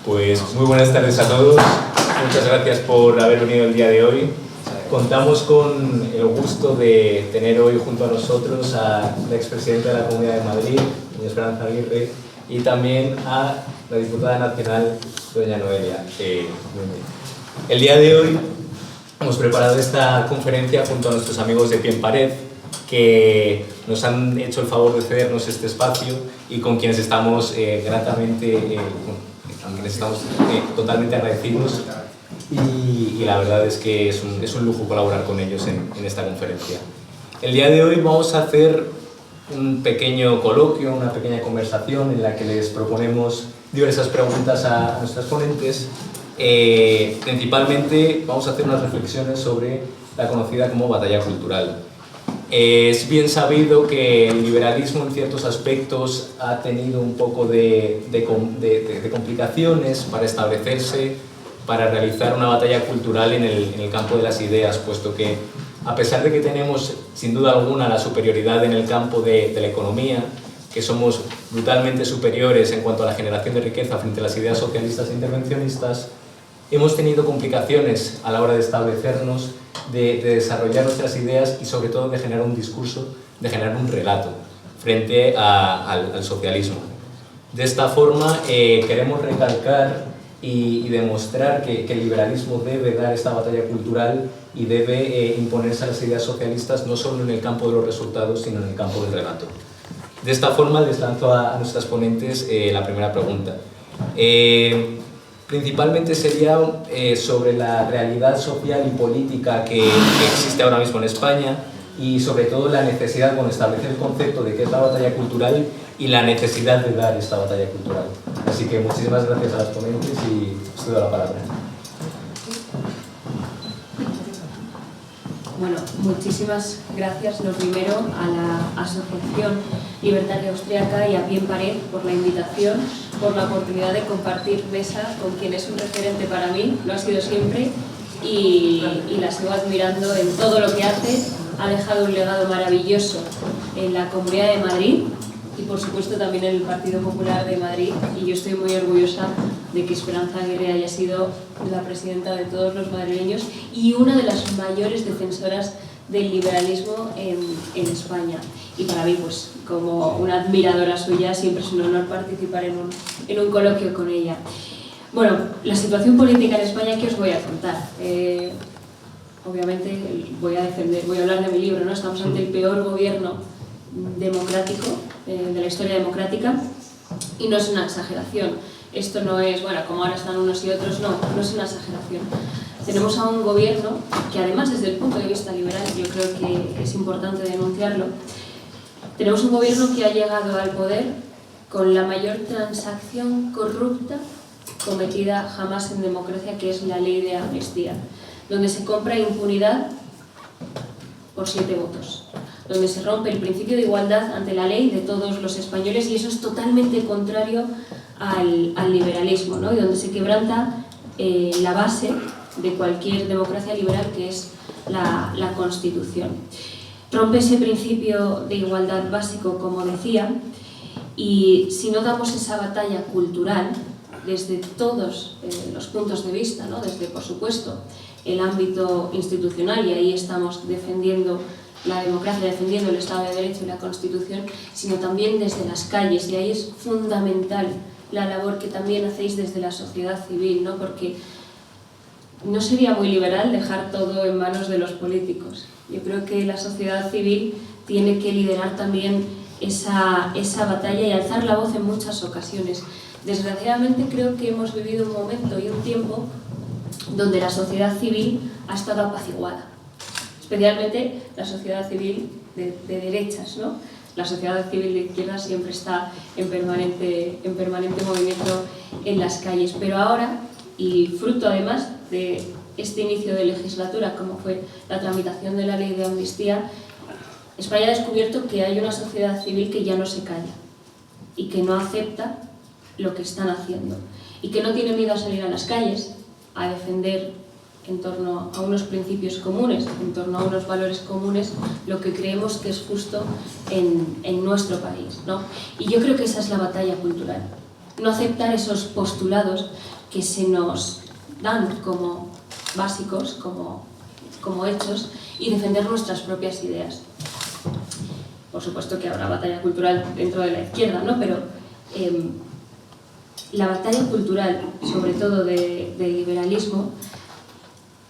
Pues muy buenas tardes a todos, muchas gracias por haber venido el día de hoy. Contamos con el gusto de tener hoy junto a nosotros a la expresidenta de la Comunidad de Madrid, doña Esperanza Aguirre, y también a la diputada nacional, doña Noelia. El día de hoy hemos preparado esta conferencia junto a nuestros amigos de Pie en Pared, que nos han hecho el favor de cedernos este espacio y con quienes estamos totalmente agradecidos, y la verdad es que es un lujo colaborar con ellos en esta conferencia. El día de hoy vamos a hacer un pequeño coloquio, una pequeña conversación en la que les proponemos diversas preguntas a nuestras ponentes. Principalmente vamos a hacer unas reflexiones sobre la conocida como batalla cultural. Es bien sabido que el liberalismo en ciertos aspectos ha tenido un poco de complicaciones para establecerse, para realizar una batalla cultural en el campo de las ideas, puesto que a pesar de que tenemos sin duda alguna la superioridad en el campo de la economía, que somos brutalmente superiores en cuanto a la generación de riqueza frente a las ideas socialistas e intervencionistas, hemos tenido complicaciones a la hora de establecernos, de desarrollar nuestras ideas y sobre todo de generar un discurso, de generar un relato frente al socialismo. De esta forma queremos recalcar y demostrar que el liberalismo debe dar esta batalla cultural y debe imponerse a las ideas socialistas no solo en el campo de los resultados, sino en el campo del relato. De esta forma les lanzo a nuestras ponentes la primera pregunta. Principalmente sería sobre la realidad social y política que existe ahora mismo en España, y sobre todo la necesidad, establecer el concepto de qué es la batalla cultural y la necesidad de dar esta batalla cultural. Así que muchísimas gracias a las ponentes y os doy la palabra. Bueno, muchísimas gracias, lo primero, a la Asociación Libertaria Austriaca y a Pie en Pared por la invitación, por la oportunidad de compartir mesa con quien es un referente para mí, lo ha sido siempre, y la sigo admirando en todo lo que hace. Ha dejado un legado maravilloso en la Comunidad de Madrid y por supuesto también en el Partido Popular de Madrid, y yo estoy muy orgullosa de que Esperanza Aguirre haya sido la presidenta de todos los madrileños y una de las mayores defensoras del liberalismo en España. Y para mí, pues, como una admiradora suya, siempre es un honor participar en un coloquio con ella. Bueno, la situación política en España, ¿qué os voy a contar? Obviamente voy a hablar de mi libro, ¿no? Estamos ante el peor gobierno democrático de la historia democrática, y no es una exageración. Esto no es, bueno, como ahora están unos y otros, no es una exageración. Tenemos a un gobierno que, además, desde el punto de vista liberal, yo creo que es importante denunciarlo, tenemos un gobierno que ha llegado al poder con la mayor transacción corrupta cometida jamás en democracia, que es la ley de amnistía, donde se compra impunidad por 7 votos, donde se rompe el principio de igualdad ante la ley de todos los españoles, y eso es totalmente contrario al liberalismo, ¿no? Y donde se quebranta la base de cualquier democracia liberal, que es la Constitución. Rompe ese principio de igualdad básico, como decía, y si no damos esa batalla cultural desde todos los puntos de vista, ¿no? Desde, por supuesto, el ámbito institucional, y ahí estamos defendiendo la democracia, defendiendo el Estado de Derecho y la Constitución, sino también desde las calles, y ahí es fundamental la labor que también hacéis desde la sociedad civil, ¿no? Porque no sería muy liberal dejar todo en manos de los políticos. Yo creo que la sociedad civil tiene que liderar también esa batalla y alzar la voz en muchas ocasiones. Desgraciadamente creo que hemos vivido un momento y un tiempo donde la sociedad civil ha estado apaciguada, especialmente la sociedad civil de derechas, ¿no? La sociedad civil de izquierda siempre está en permanente movimiento en las calles, pero ahora, y fruto además de este inicio de legislatura, como fue la tramitación de la ley de amnistía, España ha descubierto que hay una sociedad civil que ya no se calla y que no acepta lo que están haciendo, y que no tiene miedo a salir a las calles a defender en torno a unos principios comunes, en torno a unos valores comunes, lo que creemos que es justo en nuestro país, ¿no? Y yo creo que esa es la batalla cultural. No aceptar esos postulados que se nos dan como básicos, como hechos, y defender nuestras propias ideas. Por supuesto que habrá batalla cultural dentro de la izquierda, ¿no? Pero la batalla cultural, sobre todo del liberalismo,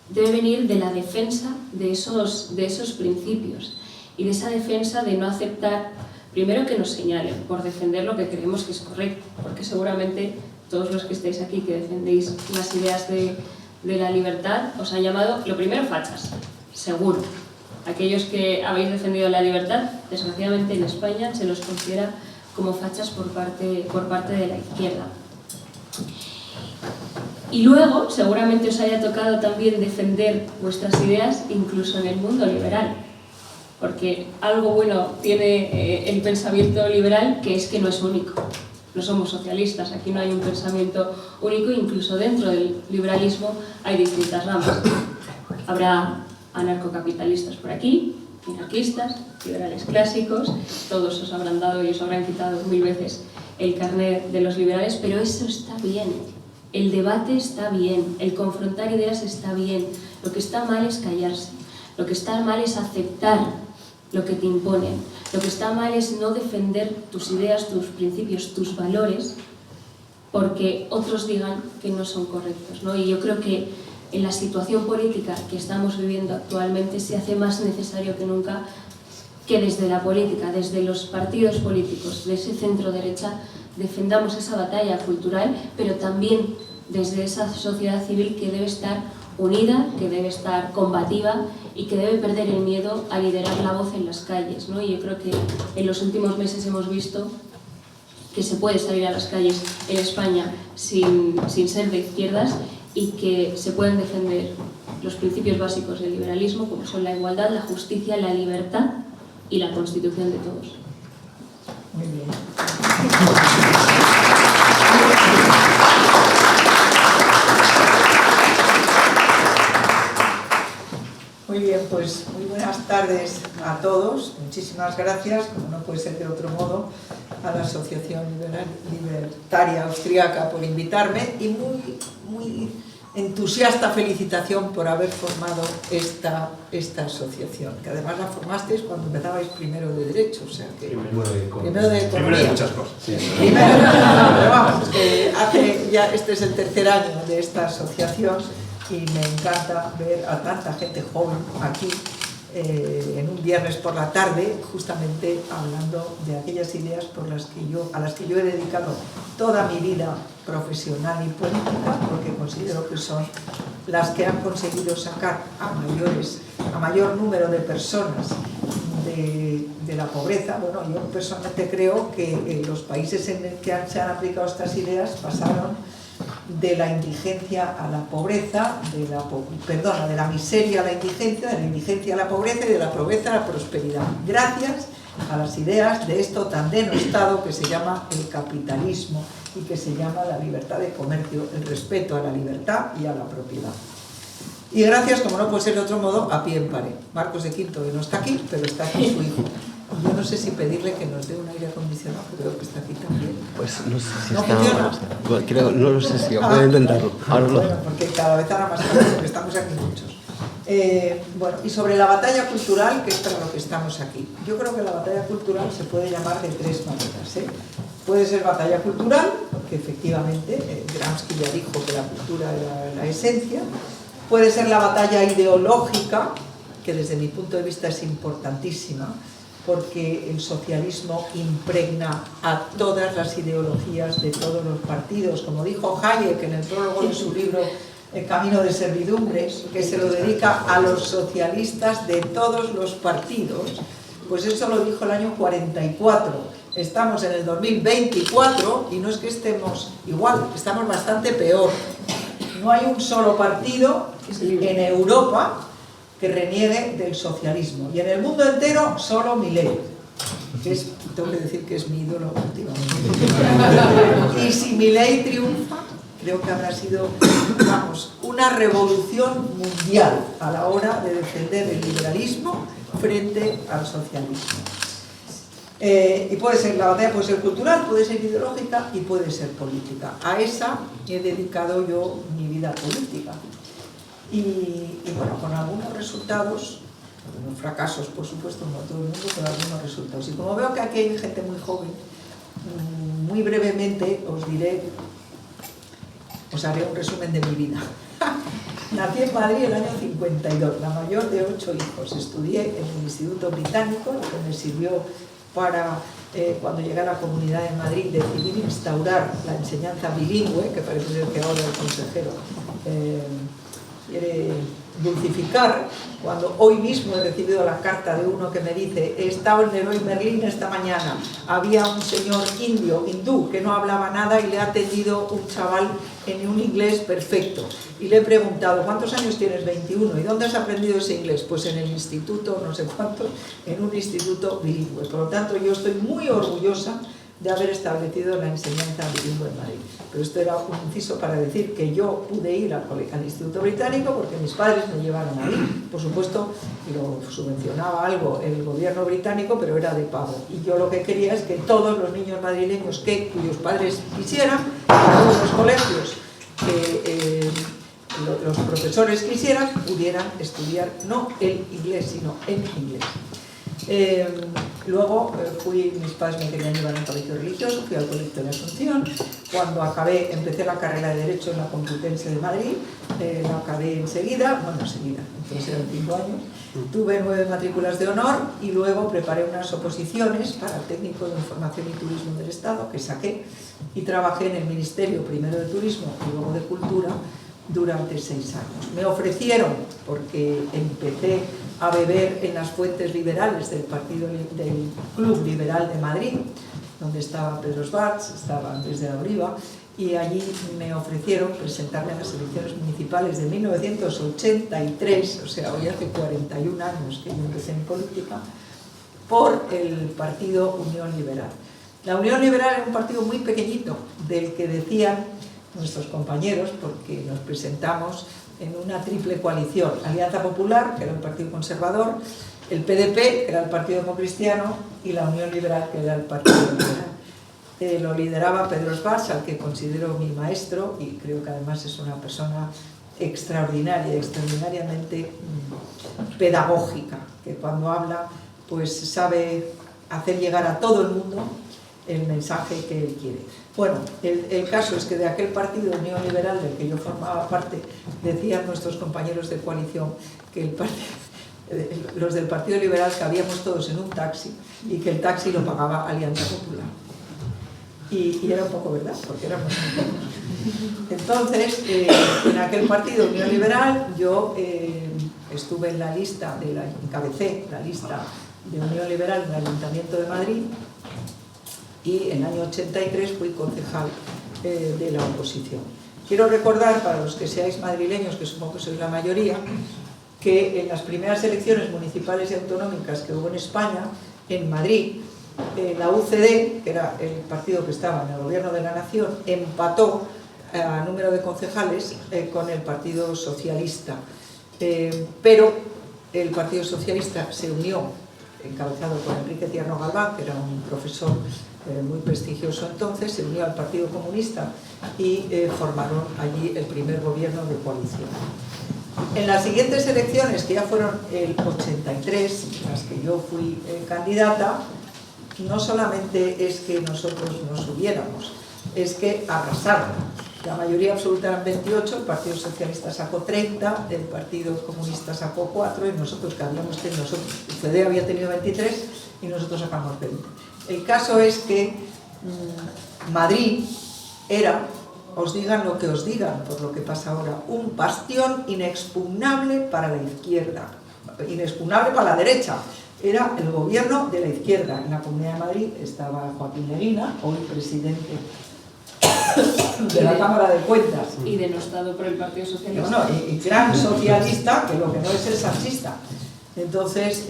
debe venir de la defensa de esos principios y de esa defensa de no aceptar, primero, que nos señalen por defender lo que creemos que es correcto, porque seguramente todos los que estáis aquí que defendéis las ideas de la libertad os han llamado, lo primero, fachas, seguro. Aquellos que habéis defendido la libertad, desgraciadamente en España se los considera como fachas por parte de la izquierda. Y luego, seguramente os haya tocado también defender vuestras ideas incluso en el mundo liberal, porque algo bueno tiene el pensamiento liberal, que es que no es único. No somos socialistas, aquí no hay un pensamiento único, incluso dentro del liberalismo hay distintas ramas. Habrá anarcocapitalistas por aquí, minarquistas, liberales clásicos, todos os habrán dado y os habrán quitado 1000 veces el carnet de los liberales, pero eso está bien, el debate está bien, el confrontar ideas está bien, lo que está mal es callarse, lo que está mal es aceptar lo que te imponen, lo que está mal es no defender tus ideas, tus principios, tus valores, porque otros digan que no son correctos, ¿no? Y yo creo que en la situación política que estamos viviendo actualmente se hace más necesario que nunca que desde la política, desde los partidos políticos, de ese centro derecha, defendamos esa batalla cultural, pero también desde esa sociedad civil que debe estar unida, que debe estar combativa y que debe perder el miedo a liderar la voz en las calles, ¿no? Y yo creo que en los últimos meses hemos visto que se puede salir a las calles en España sin ser de izquierdas y que se pueden defender los principios básicos del liberalismo, como son la igualdad, la justicia, la libertad y la Constitución de todos. Muy bien. Muy bien, pues muy buenas tardes a todos. Muchísimas gracias, como no puede ser de otro modo, a la Asociación Libertaria Austriaca por invitarme y muy entusiasta felicitación por haber formado esta asociación, que además la formasteis cuando empezabais primero de Derecho, o sea que primero de Economía. Primero de muchas cosas. Sí. Pero vamos, que hace ya, este es el tercer año de esta asociación y me encanta ver a tanta gente joven aquí en un viernes por la tarde, justamente hablando de aquellas ideas a las que yo he dedicado toda mi vida profesional y política, porque considero que son las que han conseguido sacar a mayor número de personas de la pobreza. Bueno, yo personalmente creo que los países en los que se han aplicado estas ideas pasaron de la indigencia a la pobreza, de la miseria a la indigencia, de la indigencia a la pobreza y de la pobreza a la prosperidad, gracias a las ideas de esto tan denostado que se llama el capitalismo y que se llama la libertad de comercio, el respeto a la libertad y a la propiedad. Y gracias, como no puede ser de otro modo, a pie en pared. Marcos de Quinto, que no está aquí, pero está aquí su hijo. Yo no sé si pedirle que nos dé un aire acondicionado, creo que está aquí también. Pues no sé si ¿No está... funciona? Creo, no lo sé si voy a intentarlo. Bueno, porque cada vez hará más tarde, porque estamos aquí muchos. Bueno, y sobre la batalla cultural, que es para lo que estamos aquí. Yo creo que la batalla cultural se puede llamar de tres maneras, ¿eh? Puede ser batalla cultural, porque efectivamente Gramsci ya dijo que la cultura era la esencia. Puede ser la batalla ideológica, que desde mi punto de vista es importantísima, porque el socialismo impregna a todas las ideologías de todos los partidos. Como dijo Hayek en el prólogo de su libro El camino de servidumbre, que se lo dedica a los socialistas de todos los partidos, pues eso lo dijo el año 44. Estamos en el 2024 y no es que estemos igual, estamos bastante peor. No hay un solo partido en Europa que reniegue del socialismo. Y en el mundo entero, solo Milei, que es, tengo que decir que es mi ídolo últimamente. Y si Milei triunfa, creo que habrá sido, vamos, una revolución mundial a la hora de defender el liberalismo frente al socialismo. Y puede ser, la batalla puede ser cultural, puede ser ideológica y puede ser política. A esa he dedicado yo mi vida política. Y bueno, con algunos resultados, algunos fracasos, por supuesto, no todo el mundo, pero algunos resultados. Y como veo que aquí hay gente muy joven, muy brevemente os haré un resumen de mi vida. Nací en Madrid el año 52, la mayor de 8 hijos. Estudié en el Instituto Británico, lo que me sirvió para, cuando llegué a la Comunidad de Madrid, decidir instaurar la enseñanza bilingüe, que parece ser que ahora el consejero quiere dulcificar, cuando hoy mismo he recibido la carta de uno que me dice: he estado en Leroy Merlin esta mañana, había un señor hindú, que no hablaba nada y le ha atendido un chaval en un inglés perfecto. Y le he preguntado: ¿cuántos años tienes? 21. ¿Y dónde has aprendido ese inglés? Pues en el instituto, no sé cuánto, en un instituto bilingüe. Por lo tanto, yo estoy muy orgullosa de haber establecido la enseñanza bilingüe en Madrid. Pero esto era un inciso para decir que yo pude ir al Instituto Británico porque mis padres me llevaron ahí. Por supuesto, lo subvencionaba algo el gobierno británico, pero era de pago. Y yo lo que quería es que todos los niños madrileños cuyos padres quisieran, en los colegios que los profesores quisieran, pudieran estudiar no el inglés, sino el inglés. Luego mis padres me querían llevar a un colegio religioso, fui al colegio de Asunción. Cuando acabé, empecé la carrera de Derecho en la Complutense de Madrid, la acabé enseguida, entonces eran 5 años. Tuve 9 matrículas de honor y luego preparé unas oposiciones para el técnico de Información y Turismo del Estado, que saqué, y trabajé en el Ministerio primero de Turismo y luego de Cultura durante 6 años. Me ofrecieron, porque empecé a beber en las fuentes liberales del Club Liberal de Madrid, donde estaba Pedro Schwartz, estaba Andrés de la Briva, y allí me ofrecieron presentarme a las elecciones municipales de 1983, o sea, hoy hace 41 años que yo empecé en política, por el partido Unión Liberal. La Unión Liberal era un partido muy pequeñito, del que decían nuestros compañeros, porque nos presentamos en una triple coalición: Alianza Popular, que era el Partido Conservador, el PDP, que era el Partido Democristiano, y la Unión Liberal, que era el Partido Liberal. Lo lideraba Pedro Schwartz, al que considero mi maestro, y creo que además es una persona extraordinaria, extraordinariamente pedagógica, que cuando habla pues sabe hacer llegar a todo el mundo el mensaje que él quiere. Bueno, el caso es que de aquel partido Unión Liberal del que yo formaba parte, decían nuestros compañeros de coalición que los del Partido Liberal cabíamos todos en un taxi y que el taxi lo pagaba Alianza Popular. Y era un poco verdad, porque éramos muy pocos. Entonces, en aquel partido Unión Liberal, yo estuve en la lista, encabecé la lista de Unión Liberal en el Ayuntamiento de Madrid, y en el año 83 fui concejal de la oposición. Quiero recordar, para los que seáis madrileños, que supongo que sois la mayoría, que en las primeras elecciones municipales y autonómicas que hubo en España, en Madrid, la UCD, que era el partido que estaba en el gobierno de la nación, empató a número de concejales con el Partido Socialista. Pero el Partido Socialista se unió, encabezado por Enrique Tierno Galván, que era un profesor muy prestigioso entonces, se unió al Partido Comunista y formaron allí el primer gobierno de coalición. En las siguientes elecciones, que ya fueron el 83, en las que yo fui candidata, no solamente es que nosotros nos subiéramos, es que arrasaron. La mayoría absoluta eran 28, el Partido Socialista sacó 30, el Partido Comunista sacó 4 y nosotros, que habíamos tenido, el CD había tenido 23 y nosotros sacamos 20. El caso es que Madrid era, os digan lo que os digan por lo que pasa ahora, un bastión inexpugnable para la izquierda, inexpugnable para la derecha. Era el gobierno de la izquierda. En la Comunidad de Madrid estaba Joaquín Leguina, hoy presidente de la Cámara de Cuentas. Y denostado por el Partido Socialista. No, y gran socialista, que lo que no es sanchista. Entonces,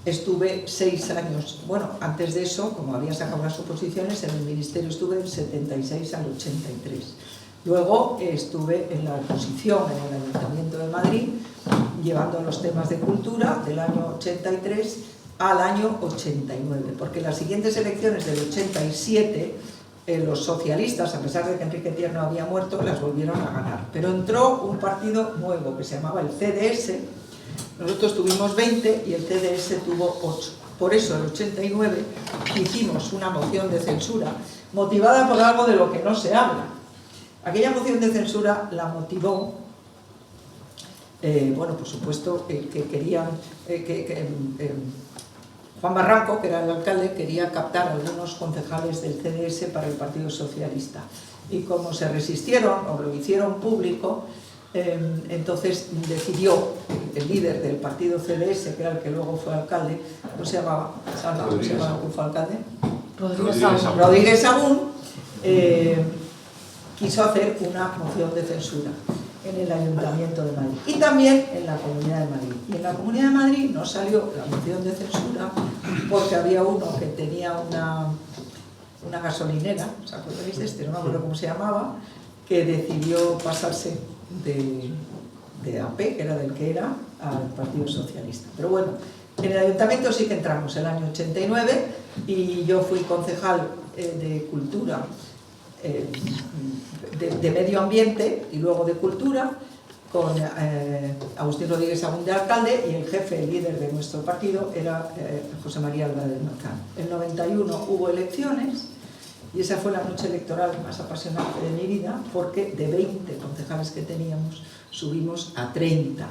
estuve 6 años, bueno, antes de eso, como había sacado las oposiciones, en el ministerio estuve del 76 al 83. Luego estuve en la oposición en el Ayuntamiento de Madrid, llevando los temas de cultura del año 83 al año 89, porque las siguientes elecciones del 87, los socialistas, a pesar de que Enrique Tierno había muerto, las volvieron a ganar. Pero entró un partido nuevo que se llamaba el CDS, nosotros tuvimos 20 y el CDS tuvo 8. Por eso, en el 89, hicimos una moción de censura motivada por algo de lo que no se habla. Aquella moción de censura la motivó, bueno, por supuesto, que querían, Juan Barranco, que era el alcalde, quería captar a algunos concejales del CDS para el Partido Socialista. Y como se resistieron o lo hicieron público, entonces decidió el líder del partido CDS, que era el que luego fue alcalde, ¿cómo se llamaba? ¿Cómo se llamaba el que fue alcalde? Rodríguez Sagún. Quiso hacer una moción de censura en el Ayuntamiento de Madrid y también en la Comunidad de Madrid. Y en la Comunidad de Madrid no salió la moción de censura porque había uno que tenía una gasolinera, ¿os acordáis de este? No me acuerdo cómo se llamaba, que decidió pasarse de AP, que era del que era, al Partido Socialista. Pero bueno, en el Ayuntamiento sí que entramos el año 89 y yo fui concejal de Cultura, de Medio Ambiente y luego de Cultura, con Agustín Rodríguez Sagún de alcalde, y el jefe, el líder de nuestro partido era José María Álvarez Manzano. En el 91 hubo elecciones y esa fue la noche electoral más apasionante de mi vida, porque de 20 concejales que teníamos subimos a 30.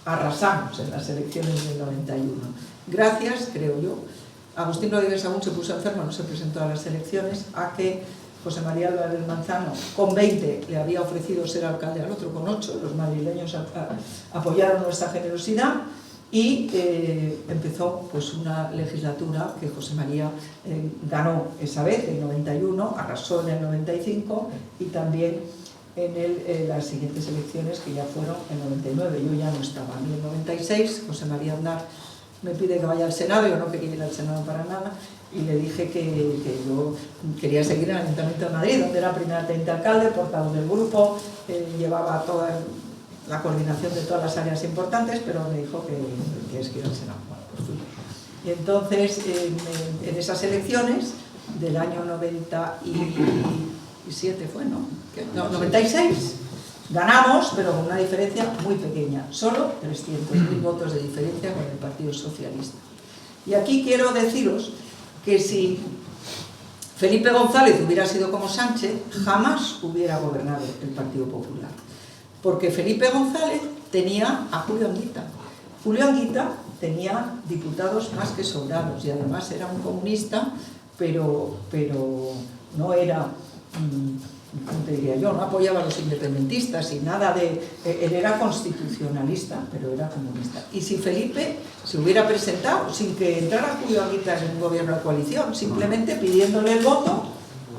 Arrasamos en las elecciones del 91. Gracias, creo yo, Agustín Rodríguez Sagún se puso enfermo, no se presentó a las elecciones, a que José María Álvarez Manzano, con 20, le había ofrecido ser alcalde al otro con 8, los madrileños apoyaron nuestra generosidad y empezó pues una legislatura que José María ganó esa vez, en el 91, arrasó en el 95 y también en las siguientes elecciones, que ya fueron en el 99, yo ya no estaba. En el 96, José María Aznar me pide que vaya al Senado, yo no quería ir al Senado para nada, y le dije que yo quería seguir en el Ayuntamiento de Madrid, donde era primera teniente alcalde, portavoz del grupo, llevaba toda la coordinación de todas las áreas importantes, pero me dijo que tienes que ir al Senado. Bueno, pues fui. Y entonces, en esas elecciones del año 97 fue, ¿no? No, 96, ganamos, pero con una diferencia muy pequeña, solo 300.000 votos de diferencia con el Partido Socialista. Y aquí quiero deciros que si Felipe González hubiera sido como Sánchez, jamás hubiera gobernado el Partido Popular. Porque Felipe González tenía a Julio Anguita. Julio Anguita tenía diputados más que sobrados y además era un comunista, pero no era, ¿cómo te diría yo? No apoyaba a los independentistas y nada de... Él era constitucionalista, pero era comunista. Y si Felipe se hubiera presentado sin que entrara Julio Anguita en un gobierno de coalición, simplemente pidiéndole el voto,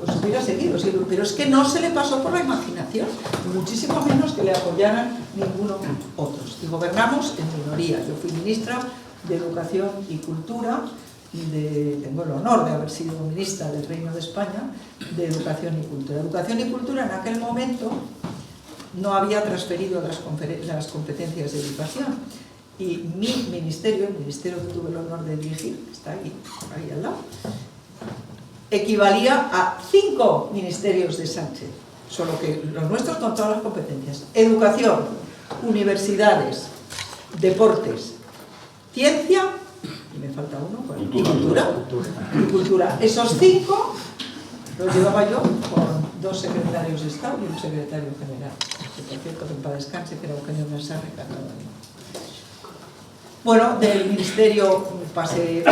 pues hubiera seguido. Pero es que no se le pasó por la imaginación, muchísimo menos que le apoyaran ninguno otros. Y gobernamos en minoría. Yo fui ministra de Educación y Cultura, tengo el honor de haber sido ministra del Reino de España de Educación y Cultura. Educación y Cultura en aquel momento no había transferido las competencias de educación y mi ministerio, el ministerio que tuve el honor de dirigir, que está ahí al lado, equivalía a 5 ministerios de Sánchez, solo que los nuestros con todas las competencias: educación, universidades, deportes, ciencia, y me falta uno, y cultura. Esos 5 los llevaba yo con 2 secretarios de Estado y un secretario general, que por cierto, que en paz descanse, que era Eugenio Mersaje. Bueno, del ministerio pasé,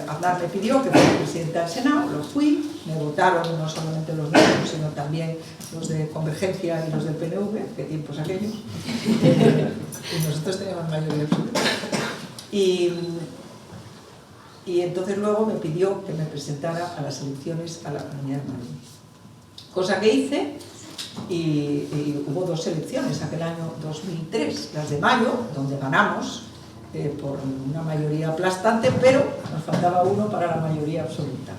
Aznar me pidió que fuera presidenta del Senado, lo fui, me votaron no solamente los nuestros, sino también los de Convergencia y los del PNV, qué tiempos aquellos, y nosotros teníamos mayoría absoluta. Y entonces luego me pidió que me presentara a las elecciones a la Comunidad de Madrid. Cosa que hice, y hubo 2 elecciones, aquel año 2003, las de mayo, donde ganamos, por una mayoría aplastante, pero nos faltaba uno para la mayoría absoluta.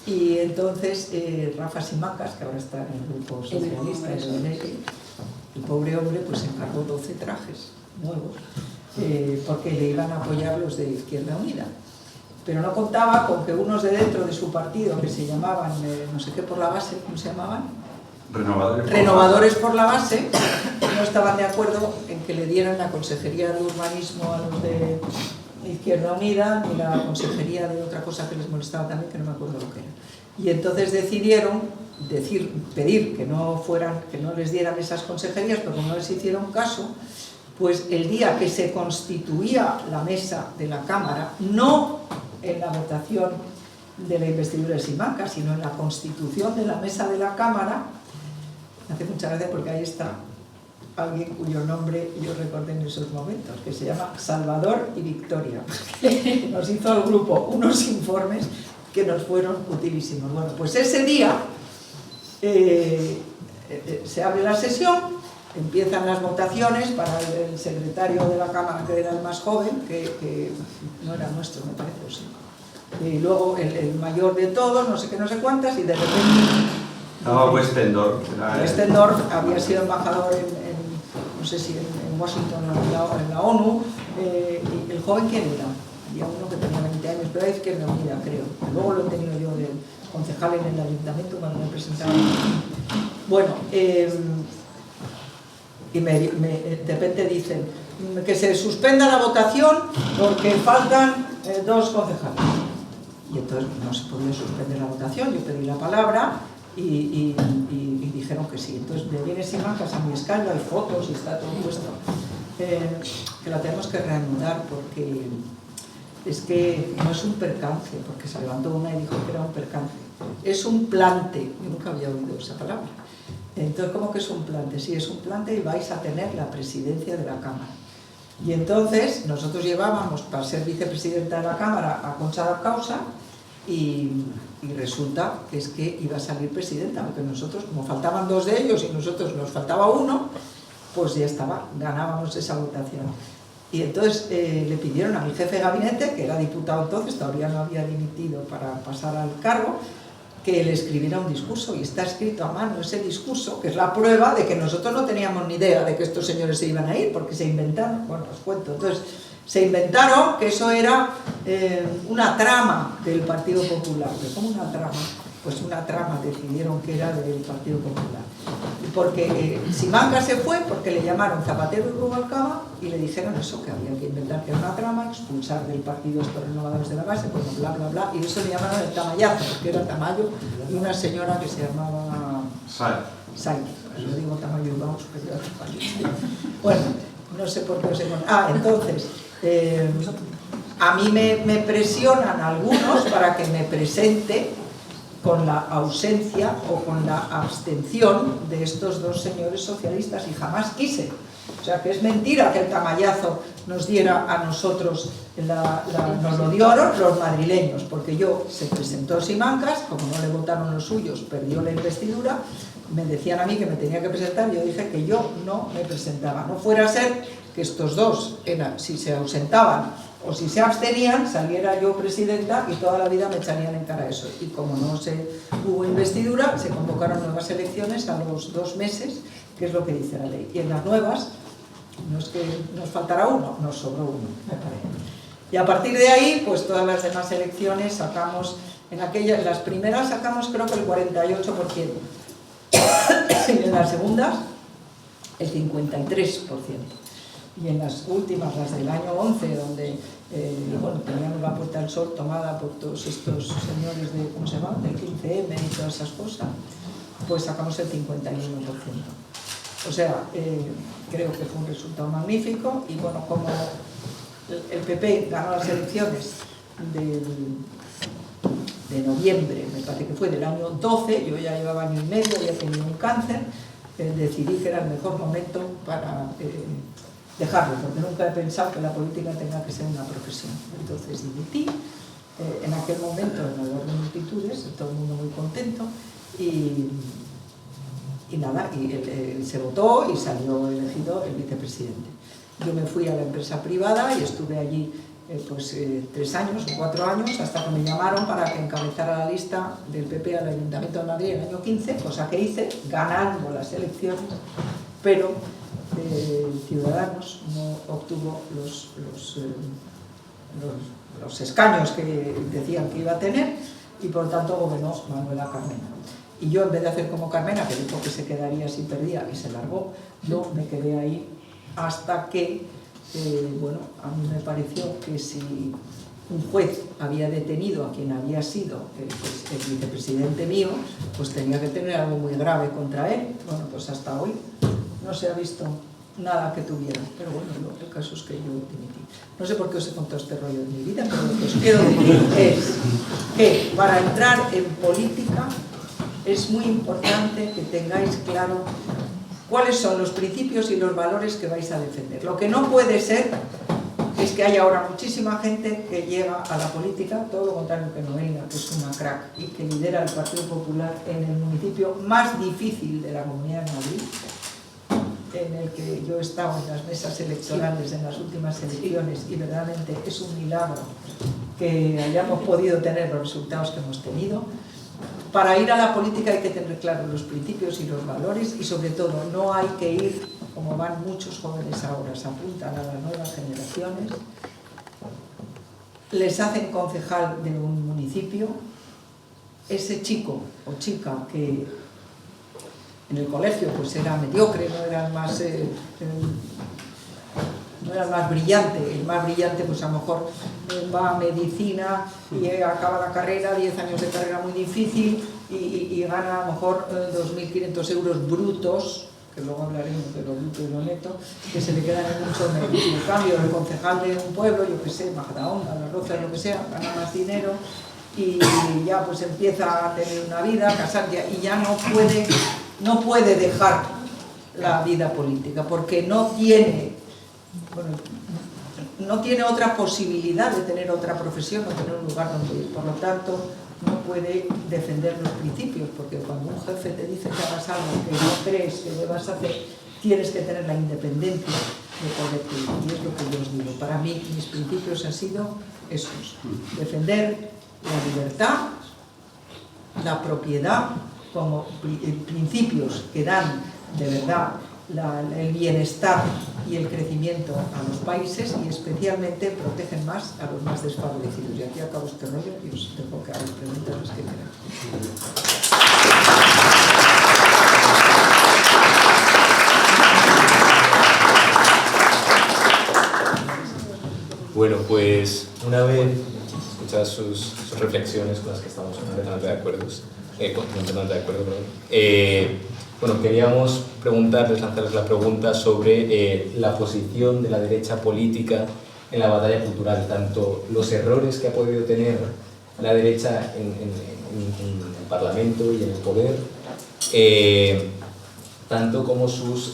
Y entonces Rafa Simancas, que ahora está en el grupo socialista, el pobre hombre pues encargó 12 trajes nuevos, porque le iban a apoyar los de Izquierda Unida. Pero no contaba con que unos de dentro de su partido, que se llamaban, no sé qué por la base, ¿cómo se llamaban? Renovadores por la base, no estaban de acuerdo en que le dieran la consejería de urbanismo a los de Izquierda Unida, ni la consejería de otra cosa que les molestaba también, que no me acuerdo lo que era. Y entonces decidieron pedir que no les dieran esas consejerías, pero como no les hicieron caso, pues el día que se constituía la mesa de la Cámara, no en la votación de la investidura de Simancas, sino en la constitución de la mesa de la Cámara, me hace mucha gracia porque ahí está alguien cuyo nombre yo recordé en esos momentos, que se llama Salvador y Victoria. Nos hizo al grupo unos informes que nos fueron utilísimos. Bueno, pues ese día se abre la sesión, empiezan las votaciones para el secretario de la Cámara, que era el más joven, que no era nuestro, me parece, sí. Y luego el mayor de todos, no sé qué, no sé cuántas, y de repente... No, Westendorf. Westendorf había sido embajador no sé si en Washington o en la ONU, y el joven, ¿quién era? Había uno que tenía 20 años, pero era Izquierda Unida, creo. Luego lo he tenido yo de concejal en el ayuntamiento cuando me presentaba. Bueno, y de repente dicen que se suspenda la votación porque faltan 2 concejales. Y entonces no se podía suspender la votación, yo pedí la palabra y dijeron que sí. Entonces me viene Simancas a mi escaño, hay fotos y está todo puesto, que la tenemos que reanudar porque es que no es un percance, porque se levantó una y dijo que era un percance, es un plante. Yo nunca había oído esa palabra. Entonces, ¿cómo que es un plante? Sí, es un plante y vais a tener la presidencia de la Cámara. Y entonces nosotros llevábamos para ser vicepresidenta de la Cámara a Concha da Causa y resulta que es que iba a salir presidenta, porque nosotros, como faltaban 2 de ellos y nosotros nos faltaba 1, pues ya estaba, ganábamos esa votación. Y entonces le pidieron a mi jefe de gabinete, que era diputado entonces, todavía no había dimitido para pasar al cargo, que le escribiera un discurso, y está escrito a mano ese discurso, que es la prueba de que nosotros no teníamos ni idea de que estos señores se iban a ir, porque se inventaron, bueno, os cuento, entonces se inventaron que eso era una trama del Partido Popular. ¿Cómo una trama? Pues una trama decidieron que era del Partido Popular. Porque Simancas se fue porque le llamaron Zapatero y Rubalcaba y le dijeron eso, que había que inventar que era una trama, expulsar del partido estos renovadores de la base, bueno, bla, bla, bla, y eso le llamaron el Tamayazo, porque era Tamayo y una señora que se llamaba Sainz. Yo digo Tamayo y vamos, pero bueno, no sé por qué se llama. Entonces, a mí me presionan algunos para que me presente con la ausencia o con la abstención de estos 2 señores socialistas, y jamás quise. O sea, que es mentira que el Tamayazo nos diera a nosotros, nos lo dieron los madrileños, porque se presentó Simancas, como no le votaron los suyos, perdió la investidura, me decían a mí que me tenía que presentar, yo dije que yo no me presentaba. No fuera a ser que estos 2, si se ausentaban o si se abstenían, saliera yo presidenta y toda la vida me echarían en cara eso. Y como no hubo investidura, se convocaron nuevas elecciones a los 2 meses, que es lo que dice la ley. Y en las nuevas, no es que nos faltara uno, nos sobró uno, me parece. Y a partir de ahí, pues todas las demás elecciones sacamos, en las primeras sacamos creo que el 48%, y en las segundas el 53%. Y en las últimas, las del año 11, donde teníamos la Puerta del Sol tomada por todos estos señores de, ¿cómo se llama?, del 15M y todas esas cosas, pues sacamos el 51%. O sea, creo que fue un resultado magnífico. Y bueno, como el PP ganó las elecciones de noviembre, me parece que fue del año 12, yo ya llevaba año y medio, había tenido un cáncer, decidí que era el mejor momento para dejarlo, porque nunca he pensado que la política tenga que ser una profesión. Entonces dimití, en aquel momento en el orden de multitudes, todo el mundo muy contento, y nada, se votó y salió elegido el vicepresidente. Yo me fui a la empresa privada y estuve allí 3 años o 4 años, hasta que me llamaron para que encabezara la lista del PP al Ayuntamiento de Madrid en el año 15, cosa que hice, ganando las elecciones, pero Ciudadanos no obtuvo los escaños que decían que iba a tener, y por tanto gobernó Manuela Carmena. Y yo, en vez de hacer como Carmena, que dijo que se quedaría si perdía y se largó, yo me quedé ahí hasta que, a mí me pareció que si un juez había detenido a quien había sido el vicepresidente mío, pues tenía que tener algo muy grave contra él. Bueno, pues hasta hoy no se ha visto nada que tuviera, pero bueno, el caso es que yo dimití. No sé por qué os he contado este rollo de mi vida, pero lo que os quiero decir es que para entrar en política es muy importante que tengáis claro cuáles son los principios y los valores que vais a defender. Lo que no puede ser es que haya ahora muchísima gente que llega a la política, todo lo contrario que Noelia, que es una crack, y que lidera el Partido Popular en el municipio más difícil de la Comunidad de Madrid, en el que yo he estado en las mesas electorales en las últimas elecciones, y verdaderamente es un milagro que hayamos podido tener los resultados que hemos tenido. Para ir a la política hay que tener claros los principios y los valores, y sobre todo no hay que ir como van muchos jóvenes ahora, se apuntan a las nuevas generaciones, les hacen concejal de un municipio, ese chico o chica que en el colegio pues era mediocre, no era el más brillante, el más brillante pues a lo mejor va a medicina y acaba la carrera, 10 años de carrera muy difícil, y gana a lo mejor 2.500 euros brutos, que luego hablaremos de lo bruto y lo neto, que se le quedan en mucho menos. En cambio, el concejal de un pueblo, yo que sé, Majadahonda, Las Rozas, lo que sea, gana más dinero y ya pues empieza a tener una vida, casar ya, y ya no puede dejar la vida política, porque no tiene otra posibilidad de tener otra profesión o tener un lugar donde ir. Por lo tanto, no puede defender los principios, porque cuando un jefe te dice que hagas algo que no crees que debas hacer, tienes que tener la independencia de poder ir. Y es lo que yo os digo. Para mí, mis principios han sido esos: defender la libertad, la propiedad, como principios que dan de verdad el bienestar y el crecimiento a los países, y especialmente protegen más a los más desfavorecidos. Y aquí acabo este rollo y os dejo que hagáis preguntas las que queráis. Bueno, pues una vez escuchadas sus reflexiones, con las que estamos completamente de acuerdo, bueno, queríamos lanzarles la pregunta sobre la posición de la derecha política en la batalla cultural, tanto los errores que ha podido tener la derecha en el Parlamento y en el poder, tanto como sus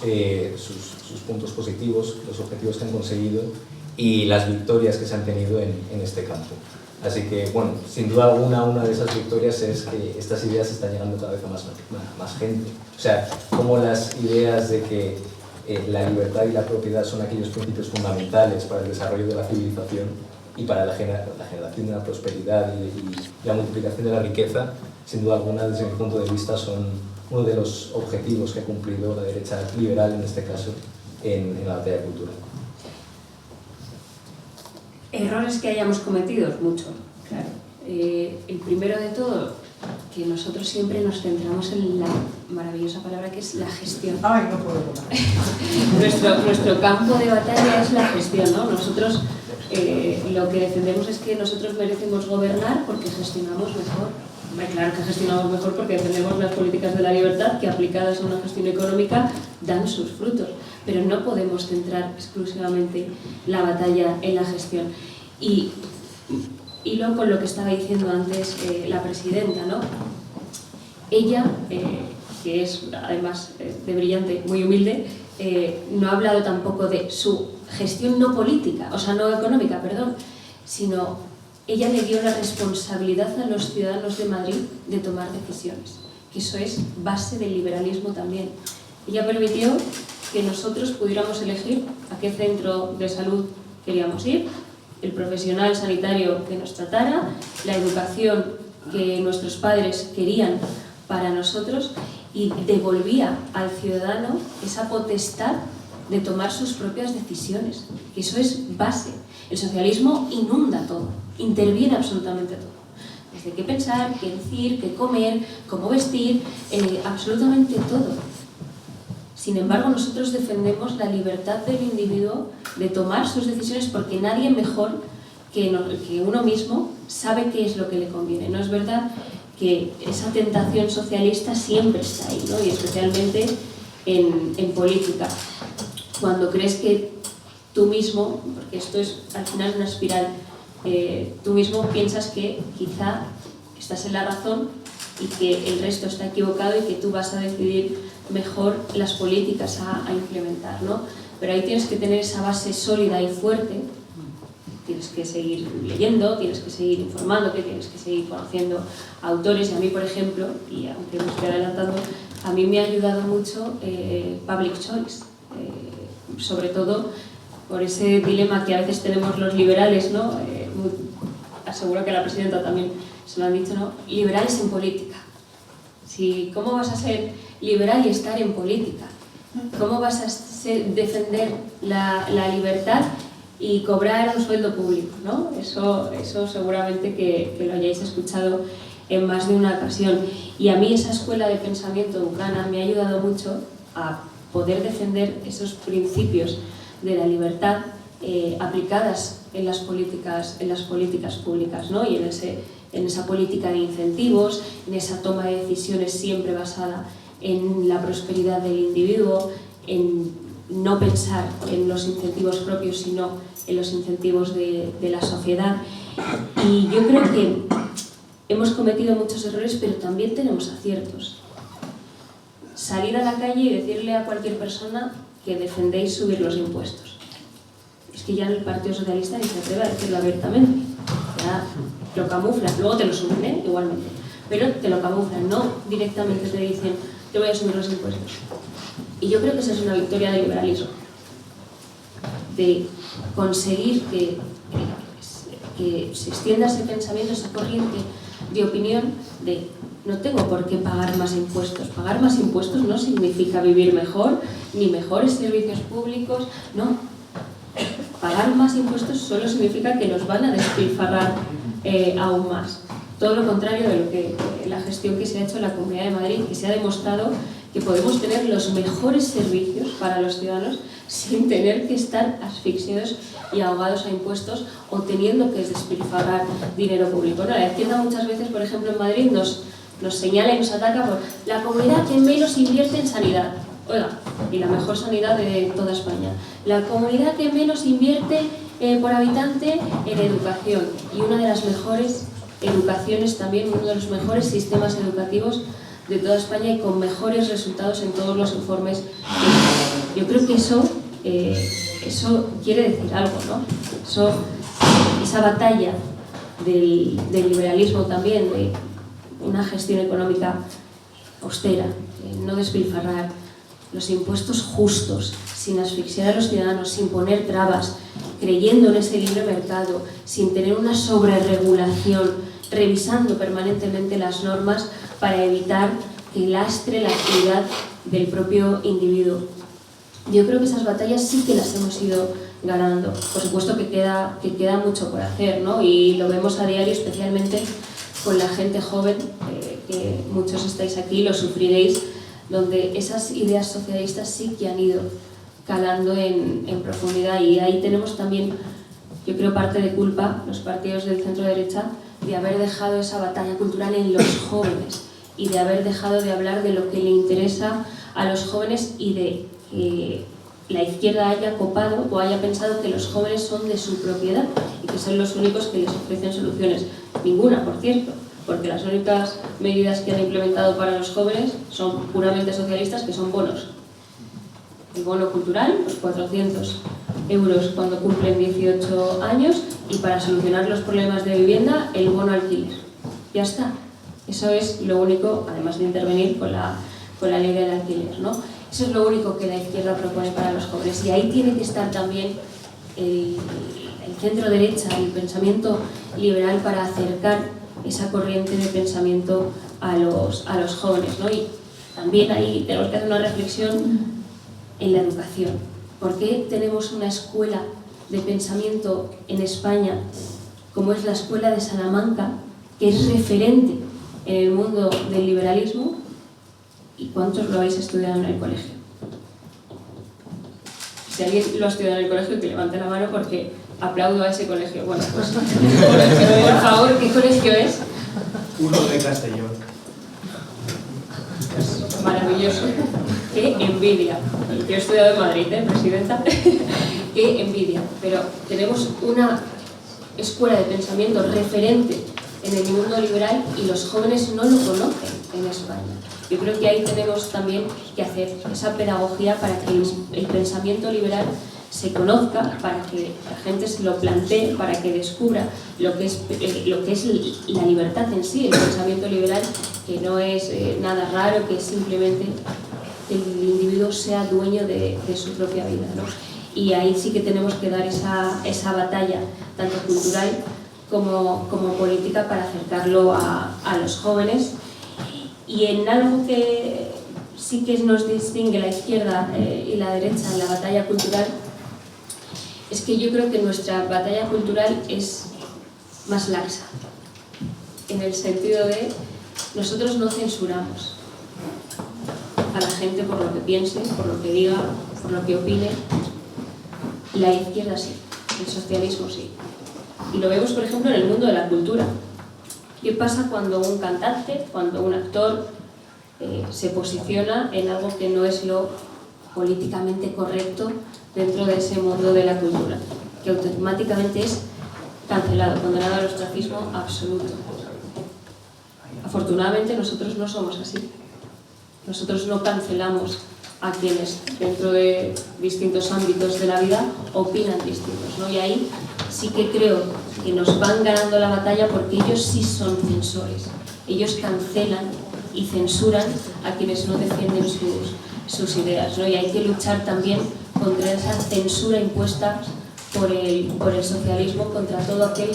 puntos positivos, los objetivos que han conseguido y las victorias que se han tenido en este campo. Así que, bueno, sin duda alguna, una de esas victorias es que estas ideas están llegando cada vez a más gente. O sea, como las ideas de que la libertad y la propiedad son aquellos principios fundamentales para el desarrollo de la civilización y para la generación de la prosperidad y la multiplicación de la riqueza, sin duda alguna, desde mi punto de vista, son uno de los objetivos que ha cumplido la derecha liberal, en este caso, en la batalla cultural. Errores que hayamos cometido, muchos, claro. El primero de todo, que nosotros siempre nos centramos en la maravillosa palabra que es la gestión. Ay, no puedo votar. Nuestro campo de batalla es la gestión, ¿no? Nosotros lo que defendemos es que nosotros merecemos gobernar porque gestionamos mejor. Claro que gestionamos mejor porque defendemos las políticas de la libertad que, aplicadas a una gestión económica, dan sus frutos. Pero no podemos centrar exclusivamente la batalla en la gestión. Y luego con lo que estaba diciendo antes la presidenta, ¿no? Ella, que es además de brillante, muy humilde, no ha hablado tampoco de su gestión no política, o sea, no económica, perdón, sino ella le dio la responsabilidad a los ciudadanos de Madrid de tomar decisiones, que eso es base del liberalismo también. Ella permitió que nosotros pudiéramos elegir a qué centro de salud queríamos ir, el profesional sanitario que nos tratara, la educación que nuestros padres querían para nosotros, y devolvía al ciudadano esa potestad de tomar sus propias decisiones, que eso es base. El socialismo inunda todo, interviene absolutamente todo. Desde qué pensar, qué decir, qué comer, cómo vestir, absolutamente todo. Sin embargo, nosotros defendemos la libertad del individuo de tomar sus decisiones, porque nadie mejor que uno mismo sabe qué es lo que le conviene. ¿No es verdad que esa tentación socialista siempre está ahí, ¿no? Y especialmente en política? Cuando crees que tú mismo, porque esto es al final una espiral, tú mismo piensas que quizá estás en la razón y que el resto está equivocado y que tú vas a decidir mejor las políticas a implementar, ¿no? Pero ahí tienes que tener esa base sólida y fuerte. Tienes que seguir leyendo, tienes que seguir informándote, tienes que seguir conociendo autores. Y a mí, por ejemplo, y aunque me estoy adelantando, a mí me ha ayudado mucho Public Choice, sobre todo por ese dilema que a veces tenemos los liberales, ¿no? Aseguro que a la presidenta también se lo han dicho, ¿no? Liberales en política. ¿Cómo vas a ser liberal y estar en política? ¿Cómo vas a defender la libertad y cobrar un sueldo público, ¿no? Eso seguramente que lo hayáis escuchado en más de una ocasión. Y a mí esa escuela de pensamiento Buchanan me ha ayudado mucho a poder defender esos principios de la libertad aplicadas en las políticas públicas, ¿no? Y en esa política de incentivos, en esa toma de decisiones siempre basada en la prosperidad del individuo, en no pensar en los incentivos propios, sino en los incentivos de la sociedad. Y yo creo que hemos cometido muchos errores, pero también tenemos aciertos. Salir a la calle y decirle a cualquier persona que defendéis subir los impuestos. Es que ya el Partido Socialista ni se atreve a decirlo abiertamente. Ya lo camuflan, luego te lo suben, ¿eh? Igualmente. Pero te lo camuflan, no directamente te dicen te voy a subir los impuestos. Y yo creo que esa es una victoria del liberalismo. De conseguir que se extienda ese pensamiento, esa corriente de opinión de no tengo por qué pagar más impuestos. Pagar más impuestos no significa vivir mejor, ni mejores servicios públicos, no. Pagar más impuestos solo significa que nos van a despilfarrar aún más. Todo lo contrario de lo que la gestión que se ha hecho en la Comunidad de Madrid, que se ha demostrado que podemos tener los mejores servicios para los ciudadanos sin tener que estar asfixiados y ahogados a impuestos o teniendo que despilfarrar dinero público. No, la izquierda muchas veces, por ejemplo, en Madrid nos señala y nos ataca por la comunidad que menos invierte en sanidad. Oiga, y la mejor sanidad de toda España. La comunidad que menos invierte por habitante en educación. Y una de las mejores educaciones también, uno de los mejores sistemas educativos de toda España y con mejores resultados en todos los informes. Yo creo que eso quiere decir algo, ¿no? Esa batalla del liberalismo también, de una gestión económica austera, no despilfarrar, los impuestos justos, sin asfixiar a los ciudadanos, sin poner trabas, creyendo en ese libre mercado, sin tener una sobreregulación, revisando permanentemente las normas para evitar que lastre la actividad del propio individuo. Yo creo que esas batallas sí que las hemos ido ganando. Por supuesto que queda mucho por hacer, ¿no? Y lo vemos a diario, especialmente con la gente joven, que muchos estáis aquí, lo sufriréis, donde esas ideas socialistas sí que han ido calando en profundidad. Y ahí tenemos también, yo creo, parte de culpa, los partidos del centro-derecha, de haber dejado esa batalla cultural en los jóvenes y de haber dejado de hablar de lo que le interesa a los jóvenes y de que la izquierda haya copado o haya pensado que los jóvenes son de su propiedad y que son los únicos que les ofrecen soluciones. Ninguna, por cierto, porque las únicas medidas que han implementado para los jóvenes son puramente socialistas, que son bonos. El bono cultural, los 400 euros cuando cumplen 18 años, y para solucionar los problemas de vivienda, el bono alquiler. Ya está. Eso es lo único, además de intervenir con la ley del alquiler, ¿no? Eso es lo único que la izquierda propone para los jóvenes. Y ahí tiene que estar también el centro derecha, el pensamiento liberal, para acercar esa corriente de pensamiento a los jóvenes, ¿no? Y también ahí tenemos que hacer una reflexión en la educación. ¿Por qué tenemos una escuela de pensamiento en España como es la Escuela de Salamanca, que es referente en el mundo del liberalismo? ¿Y cuántos lo habéis estudiado en el colegio? Si alguien lo ha estudiado en el colegio, que levante la mano, porque aplaudo a ese colegio. Bueno, pues por favor, ¿qué colegio es? Uno de Castellón. Maravilloso. Qué envidia. Yo he estudiado en Madrid, presidenta. Qué envidia. Pero tenemos una escuela de pensamiento referente en el mundo liberal y los jóvenes no lo conocen en España. Yo creo que ahí tenemos también que hacer esa pedagogía para que el pensamiento liberal se conozca, para que la gente se lo plantee, para que descubra lo que es la libertad en sí, el pensamiento liberal, que no es nada raro, que es simplemente que el individuo sea dueño de su propia vida, ¿no? Y ahí sí que tenemos que dar esa batalla, tanto cultural como política, para acercarlo a los jóvenes. Y en algo que sí que nos distingue la izquierda y la derecha en la batalla cultural, es que yo creo que nuestra batalla cultural es más laxa, en el sentido de nosotros no censuramos a la gente por lo que piense, por lo que diga, por lo que opine. La izquierda sí, el socialismo sí. Y lo vemos, por ejemplo, en el mundo de la cultura. ¿Qué pasa cuando un cantante, cuando un actor se posiciona en algo que no es lo políticamente correcto dentro de ese mundo de la cultura? Que automáticamente es cancelado, condenado al ostracismo absoluto. Afortunadamente nosotros no somos así. Nosotros no cancelamos a quienes dentro de distintos ámbitos de la vida opinan distintos, ¿no? Y ahí sí que creo que nos van ganando la batalla, porque ellos sí son censores. Ellos cancelan y censuran a quienes no defienden sus ideas, ¿no? Y hay que luchar también contra esa censura impuesta por el socialismo, contra todo aquel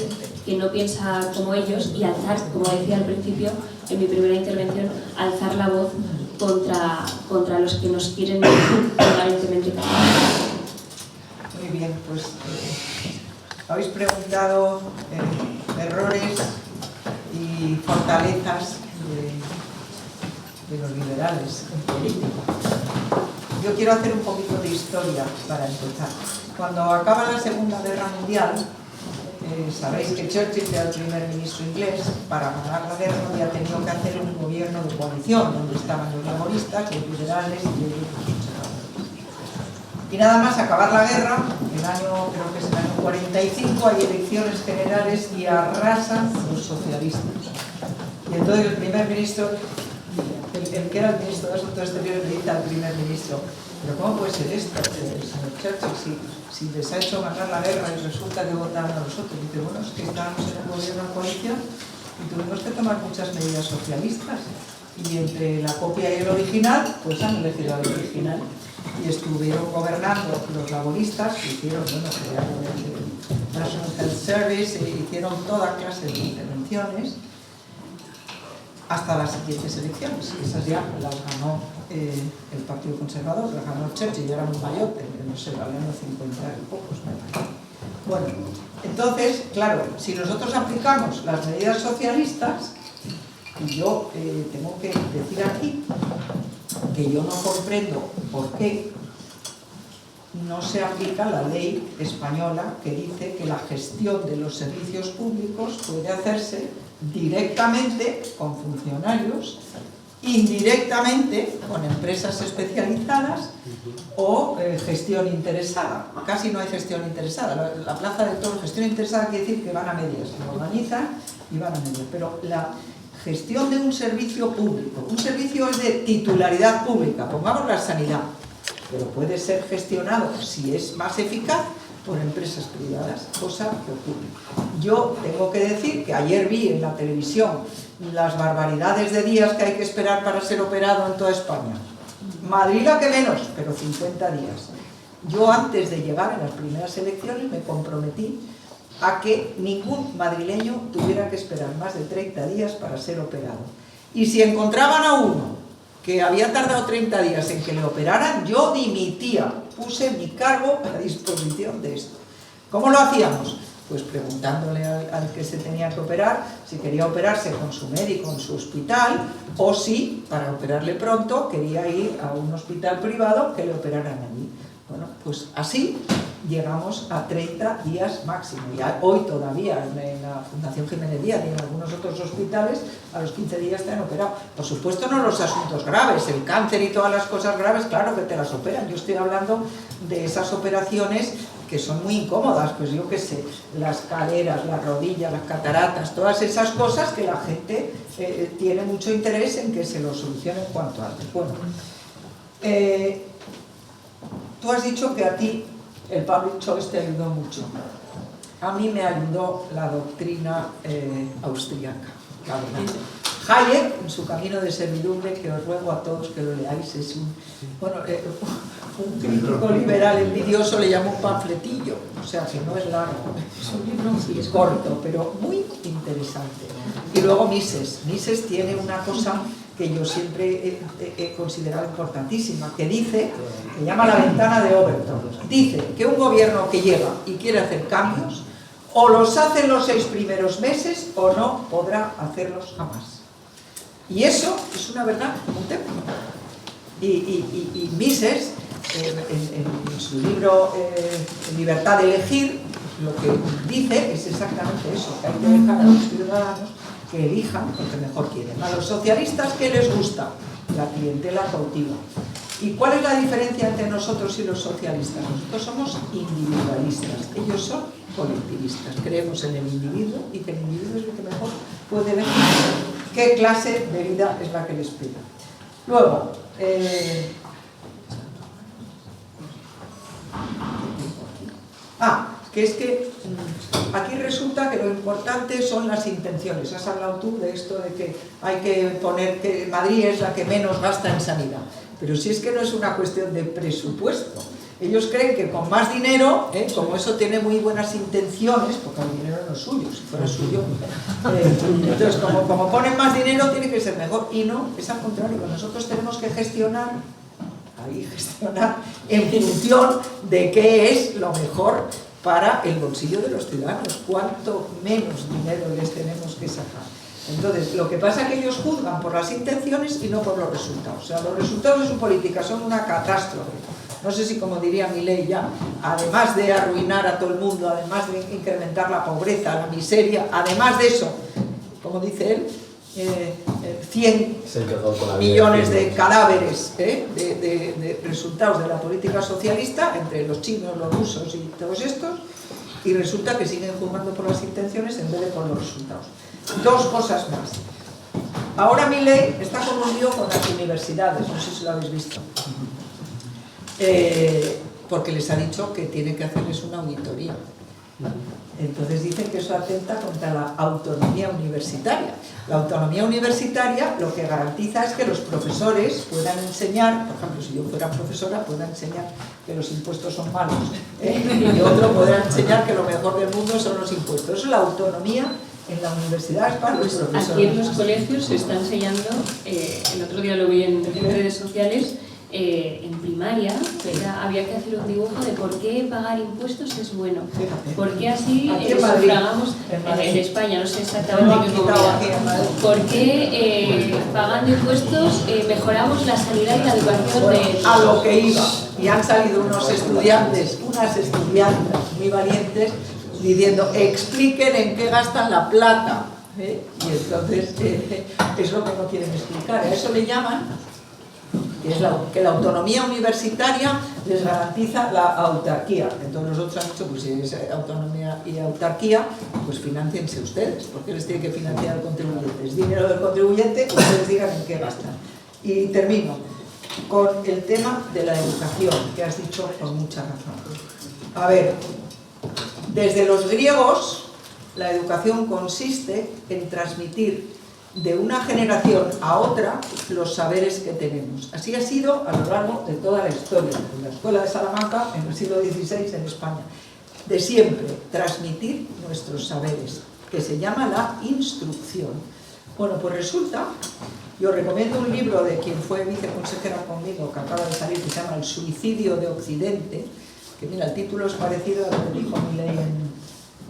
que no piensa como ellos, y alzar, como decía al principio en mi primera intervención, alzar la voz contra los que nos quieren permanentemente cambiar. Muy bien, pues habéis preguntado errores y fortalezas de los liberales en política. Yo quiero hacer un poquito de historia para empezar. Cuando acaba la Segunda Guerra Mundial, sabéis que Churchill, que era el primer ministro inglés, para ganar la guerra había tenido que hacer un gobierno de coalición, donde estaban los laboristas, los liberales y los conservadores. Y nada más acabar la guerra, creo que es el año 45, hay elecciones generales y arrasan los socialistas. Y entonces el primer ministro, el que era el ministro de Asuntos Exteriores, le dice al primer ministro: ¿pero cómo puede ser esto, señor Churchill, si les ha hecho ganar la guerra y resulta que votaron a nosotros? Y dice: bueno, es que estábamos en un gobierno de coalición y tuvimos que tomar muchas medidas socialistas, y entre la copia y el original, pues han elegido al original, y estuvieron gobernando los laboristas, hicieron, bueno, crearon el National Health Service, hicieron toda clase de intervenciones hasta las siguientes elecciones. Esas ya las ganó el Partido Conservador, las ganó Churchill, ya era muy mayor, no sé, valían unos 50 y pocos, me parece. Bueno, entonces, claro, si nosotros aplicamos las medidas socialistas, y yo tengo que decir aquí que yo no comprendo por qué no se aplica la ley española que dice que la gestión de los servicios públicos puede hacerse directamente con funcionarios, indirectamente con empresas especializadas o gestión interesada. Casi no hay gestión interesada. La plaza de toros, gestión interesada quiere decir que van a medias, se organizan y van a medias. Pero la gestión de un servicio público, un servicio es de titularidad pública, pongamos la sanidad, pero puede ser gestionado, si es más eficaz, por empresas privadas, cosa que ocurre. Yo tengo que decir que ayer vi en la televisión las barbaridades de días que hay que esperar para ser operado en toda España. Madrid la que menos, pero 50 días. Yo antes de llegar a las primeras elecciones me comprometí a que ningún madrileño tuviera que esperar más de 30 días para ser operado. Y si encontraban a uno que había tardado 30 días en que le operaran, yo dimitía, puse mi cargo a disposición de esto. ¿Cómo lo hacíamos? Pues preguntándole al que se tenía que operar si quería operarse con su médico en su hospital o si, para operarle pronto, quería ir a un hospital privado que le operaran allí. Bueno, pues así llegamos a 30 días máximo. Y hoy todavía en la Fundación Jiménez Díaz y en algunos otros hospitales a los 15 días te han operado. Por supuesto no los asuntos graves, el cáncer y todas las cosas graves, claro que te las operan. Yo estoy hablando de esas operaciones que son muy incómodas, pues yo qué sé, las caderas, las rodillas, las cataratas, todas esas cosas que la gente tiene mucho interés en que se lo solucionen cuanto antes. Bueno, tú has dicho que a ti el public choice te ayudó mucho. A mí me ayudó la doctrina austríaca, la verdad. Hayek, en su Camino de Servidumbre, que os ruego a todos que lo leáis, es un crítico liberal envidioso le llama un panfletillo, o sea que no es largo, es un libro es corto, pero muy interesante. Y luego Mises tiene una cosa que yo siempre he considerado importantísima, que dice, que llama la ventana de Overton, dice que un gobierno que llega y quiere hacer cambios, o los hace en los 6 primeros meses o no podrá hacerlos jamás. Y eso es una verdad muy técnica. Y Mises, en su libro Libertad de elegir, lo que dice es exactamente eso, que hay que dejar a los ciudadanos que elijan lo que mejor quieren. A los socialistas, ¿qué les gusta? La clientela cautiva. ¿Y cuál es la diferencia entre nosotros y los socialistas? Nosotros somos individualistas, ellos son colectivistas. Creemos en el individuo y que el individuo es lo que mejor puede ver qué clase de vida es la que les pida. Luego, que es que aquí resulta que lo importante son las intenciones. Has hablado tú de esto de que hay que poner que Madrid es la que menos gasta en sanidad. Pero si es que no es una cuestión de presupuesto. Ellos creen que con más dinero, como eso tiene muy buenas intenciones, porque el dinero no es suyo, si fuera suyo, entonces como ponen más dinero tiene que ser mejor. Y no, es al contrario, nosotros tenemos que gestionar en función de qué es lo mejor para el bolsillo de los ciudadanos, cuánto menos dinero les tenemos que sacar. Entonces, lo que pasa es que ellos juzgan por las intenciones y no por los resultados. O sea, los resultados de su política son una catástrofe. No sé si, como diría Milei ya, además de arruinar a todo el mundo, además de incrementar la pobreza, la miseria, además de eso, como dice él, 100 millones de cadáveres de resultados de la política socialista, entre los chinos, los rusos y todos estos, y resulta que siguen juzgando por las intenciones en vez de por los resultados. Dos cosas más. Ahora Milei está con un lío con las universidades, no sé si lo habéis visto. Porque les ha dicho que tiene que hacerles una auditoría. Entonces dicen que eso atenta contra la autonomía universitaria. La autonomía universitaria lo que garantiza es que los profesores puedan enseñar, por ejemplo, si yo fuera profesora, pueda enseñar que los impuestos son malos, y otro podrá enseñar que lo mejor del mundo son los impuestos. Eso es la autonomía en la universidad, es para los profesores. Aquí en los colegios se está enseñando, el otro día lo vi en redes sociales, en primaria había que hacer un dibujo de por qué pagar impuestos es bueno, por qué así sufragamos en España, no sé exactamente qué comunidad, por qué pagando impuestos mejoramos la sanidad y la educación de... A lo que iba, y han salido unas estudiantes muy valientes diciendo, expliquen en qué gastan la plata, y entonces es lo que no quieren explicar. A eso le llaman que la autonomía universitaria les garantiza la autarquía. Entonces nosotros hemos dicho, pues si es autonomía y autarquía, pues financiense ustedes, porque les tiene que financiar el contribuyente. Es dinero del contribuyente, ustedes digan en qué gastan. Y termino con el tema de la educación, que has dicho con mucha razón. A ver, desde los griegos, la educación consiste en transmitir de una generación a otra los saberes que tenemos. Así ha sido a lo largo de toda la historia, en la Escuela de Salamanca, en el siglo XVI en España, de siempre transmitir nuestros saberes, que se llama la instrucción. Bueno, pues resulta, yo recomiendo un libro de quien fue viceconsejera conmigo, que acaba de salir, que se llama El suicidio de Occidente, que mira, el título es parecido al que dijo Milei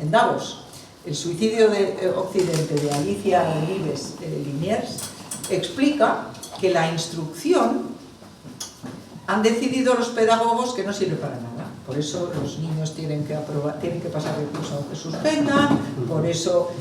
en Davos. El suicidio de Occidente, de Alicia Olives Liniers, explica que la instrucción han decidido los pedagogos que no sirve para nada. Por eso los niños tienen que pasar el curso aunque suspendan, por eso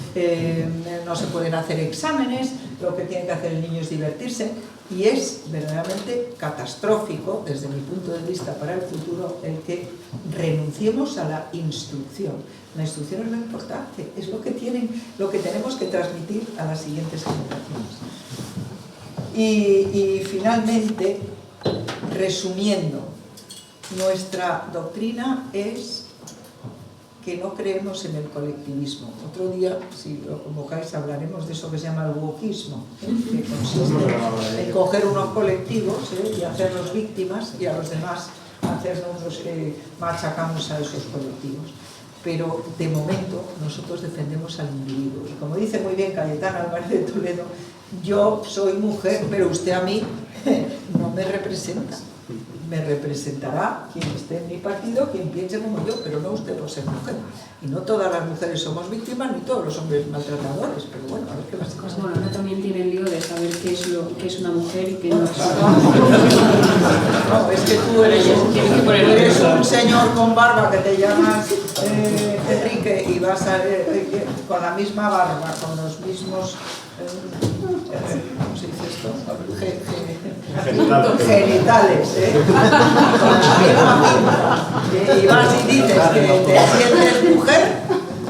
no se pueden hacer exámenes, lo que tiene que hacer el niño es divertirse, y es verdaderamente catastrófico desde mi punto de vista para el futuro el que renunciemos a la instrucción. La instrucción es lo importante, es lo que tenemos que transmitir a las siguientes generaciones. Y finalmente, resumiendo, nuestra doctrina es que no creemos en el colectivismo. Otro día, si lo convocáis, hablaremos de eso que se llama el wokismo, que consiste en coger unos colectivos y hacerlos víctimas y a los demás hacernos los que machacamos a esos colectivos. Pero de momento nosotros defendemos al individuo. Y como dice muy bien Cayetana Álvarez de Toledo, yo soy mujer, pero usted a mí no me representa. Me representará quien esté en mi partido, quien piense como yo, pero no usted por ser mujer. Y no todas las mujeres somos víctimas, ni todos los hombres maltratadores, pero bueno, a ver qué más. Pues bueno, ahora también tiene el lío de saber qué es una mujer y qué no es. No, es que tú eres un señor con barba que te llamas Enrique y vas a con la misma barba, con los mismos ¿cómo se dice esto? Genitales, con la misma pinta, y vas y dices que te sientes mujer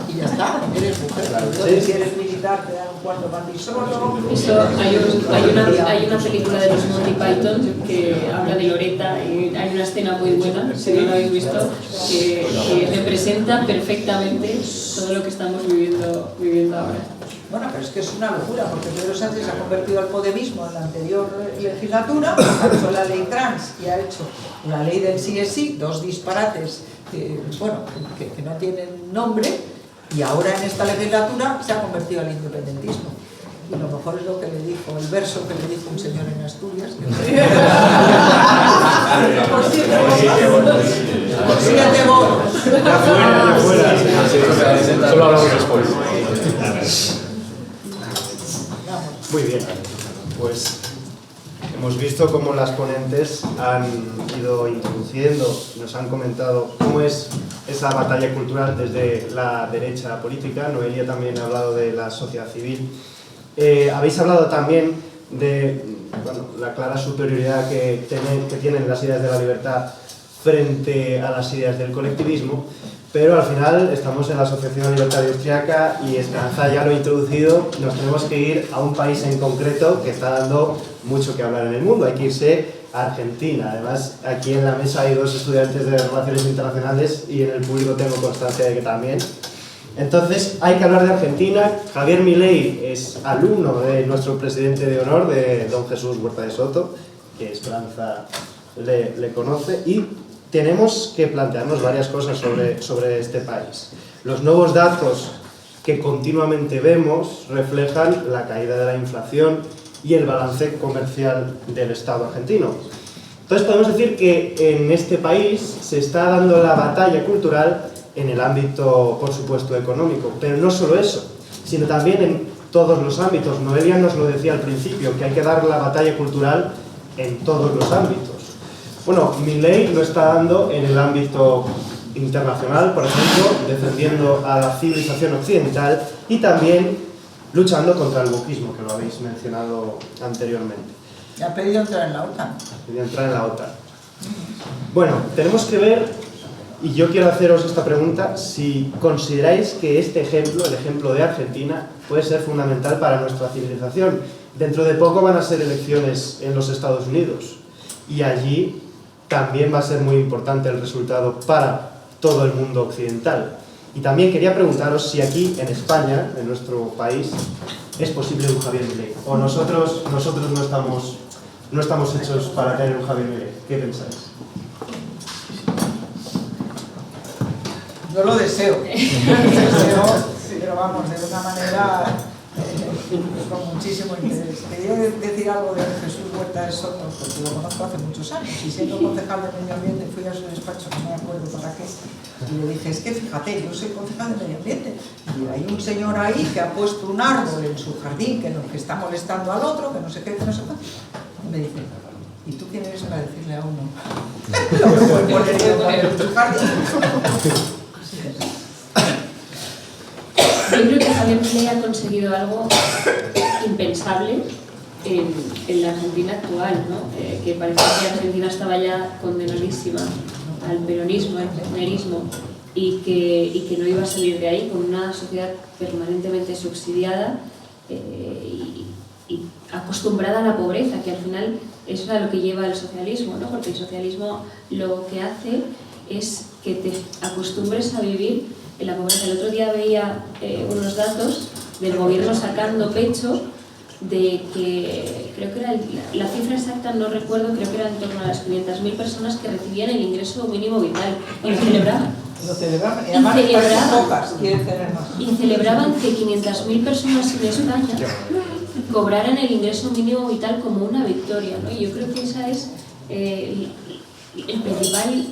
y ya está, eres mujer. Entonces, si eres militar te dan un cuarto para ti solo. Eso, hay una película de los Monty Python que habla de Loretta y hay una escena muy buena, si no lo habéis visto, que representa perfectamente todo lo que estamos viviendo ahora. Bueno, pero es que es una locura, porque Pedro Sánchez ha convertido al podemismo en la anterior legislatura, ha hecho la ley trans y ha hecho la ley del sí es sí, dos disparates que no tienen nombre, y ahora en esta legislatura se ha convertido al independentismo. Y lo mejor es lo que le dijo, el verso que le dijo un señor en Asturias, por 7 votos. Ya fuera. Solo hablamos después. Muy bien, pues hemos visto cómo las ponentes han ido introduciendo, nos han comentado cómo es esa batalla cultural desde la derecha política. Noelia también ha hablado de la sociedad civil. Habéis hablado también de la clara superioridad que tienen las ideas de la libertad frente a las ideas del colectivismo, pero al final estamos en la Asociación Libertaria Austriaca y Esperanza ya lo ha introducido, nos tenemos que ir a un país en concreto que está dando mucho que hablar en el mundo, hay que irse a Argentina. Además, aquí en la mesa hay 2 estudiantes de Relaciones Internacionales y en el público tengo constancia de que también. Entonces, hay que hablar de Argentina. Javier Milei es alumno de nuestro presidente de honor, de don Jesús Huerta de Soto, que Esperanza le conoce, y tenemos que plantearnos varias cosas sobre este país. Los nuevos datos que continuamente vemos reflejan la caída de la inflación y el balance comercial del Estado argentino. Entonces podemos decir que en este país se está dando la batalla cultural en el ámbito, por supuesto, económico, pero no solo eso, sino también en todos los ámbitos. Noelia nos lo decía al principio, que hay que dar la batalla cultural en todos los ámbitos. Bueno, Milei lo está dando en el ámbito internacional, por ejemplo, defendiendo a la civilización occidental y también luchando contra el wokismo, que lo habéis mencionado anteriormente. Ha pedido entrar en la OTAN. Ha pedido entrar en la OTAN. Bueno, tenemos que ver, y yo quiero haceros esta pregunta, si consideráis que este ejemplo, el ejemplo de Argentina, puede ser fundamental para nuestra civilización. Dentro de poco van a ser elecciones en los Estados Unidos y allí también va a ser muy importante el resultado para todo el mundo occidental. Y también quería preguntaros si aquí, en España, en nuestro país, es posible un Javier Milei? ¿O nosotros no estamos hechos para tener un Javier Milei? ¿Qué pensáis? Yo lo deseo, pero vamos, de una manera con muchísimo interés. Quería decir algo de Jesús Huerta de Soto, porque lo conozco hace muchos años, y siendo concejal de Medio Ambiente fui a su despacho, no me acuerdo para qué, y le dije, es que fíjate, yo soy concejal de Medio Ambiente, y hay un señor ahí que ha puesto un árbol en su jardín que está molestando al otro, que no sé qué, que no sé qué. Y me dice, ¿y tú quién eres para decirle a uno? Lo que puede poner yo en tu jardín. Yo creo que Javier Milei ha conseguido algo impensable en la Argentina actual, ¿no? Que parecía que Argentina estaba ya condenadísima al peronismo, al kirchnerismo, y que no iba a salir de ahí con una sociedad permanentemente subsidiada y acostumbrada a la pobreza, que al final eso es a lo que lleva el socialismo, ¿no? Porque el socialismo lo que hace es que te acostumbres a vivir en la pobreza. El otro día veía unos datos del gobierno sacando pecho de que, creo que era la cifra exacta, no recuerdo, creo que era en torno a las 500.000 personas que recibían el ingreso mínimo vital y lo celebraban. Lo celebraban, y además parecen pocas, quieren tener más. Y celebraban que 500.000 personas en España cobraran el ingreso mínimo vital como una victoria, ¿no? Y yo creo que esa es el principal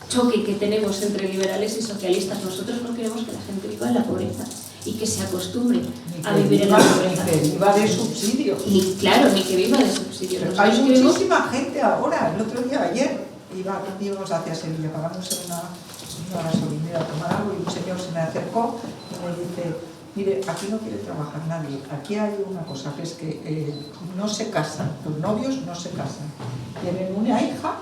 choque que tenemos entre liberales y socialistas. Nosotros no queremos que la gente viva en la pobreza y que se acostumbre a vivir en la pobreza. Ni que viva de subsidio. Claro, ni que viva de subsidio. Hay muchísima gente ahora. El otro día, ayer, íbamos hacia Sevilla, pagamos en una gasolinera a tomar algo y un señor se me acercó y me dice, mire, aquí no quiere trabajar nadie. Aquí hay una cosa, que es que no se casan, los novios no se casan. Tienen una hija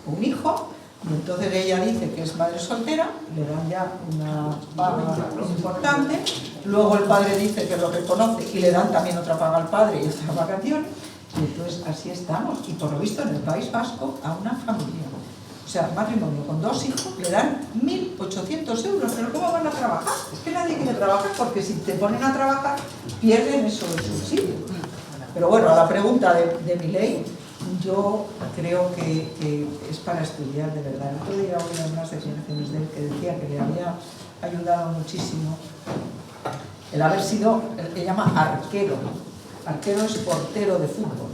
o un hijo. Y entonces ella dice que es madre soltera, le dan ya una paga importante, luego el padre dice que lo reconoce y le dan también otra paga al padre y otras vacaciones, y entonces así estamos. Y por lo visto en el País Vasco a una familia, o sea, matrimonio con 2 hijos, le dan 1.800 euros, pero ¿cómo van a trabajar? Es que nadie quiere trabajar, porque si te ponen a trabajar pierden eso del subsidio. Pero bueno, a la pregunta de Milei, yo creo que es para estudiar de verdad. El otro día oí unas declaraciones de él que decía que le había ayudado muchísimo el haber sido, él llama arquero. Arquero es portero de fútbol.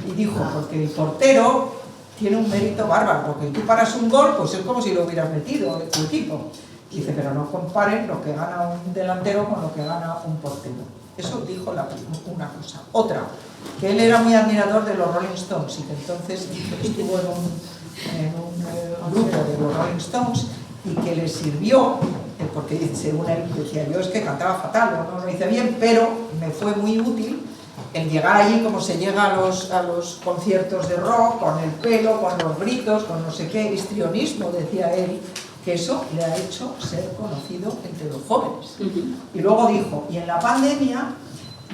Y dijo, porque el portero tiene un mérito bárbaro, porque tú paras un gol, pues es como si lo hubieras metido en tu equipo. Dice, pero no comparen lo que gana un delantero con lo que gana un portero. Eso dijo una cosa. Otra, que él era muy admirador de los Rolling Stones y que entonces estuvo en un grupo de los Rolling Stones y que le sirvió, porque según él decía, yo es que cantaba fatal, no lo hice bien, pero me fue muy útil el llegar allí como se llega a los conciertos de rock, con el pelo, con los gritos, con no sé qué, histrionismo, decía él, que eso le ha hecho ser conocido entre los jóvenes. Y luego dijo, y en la pandemia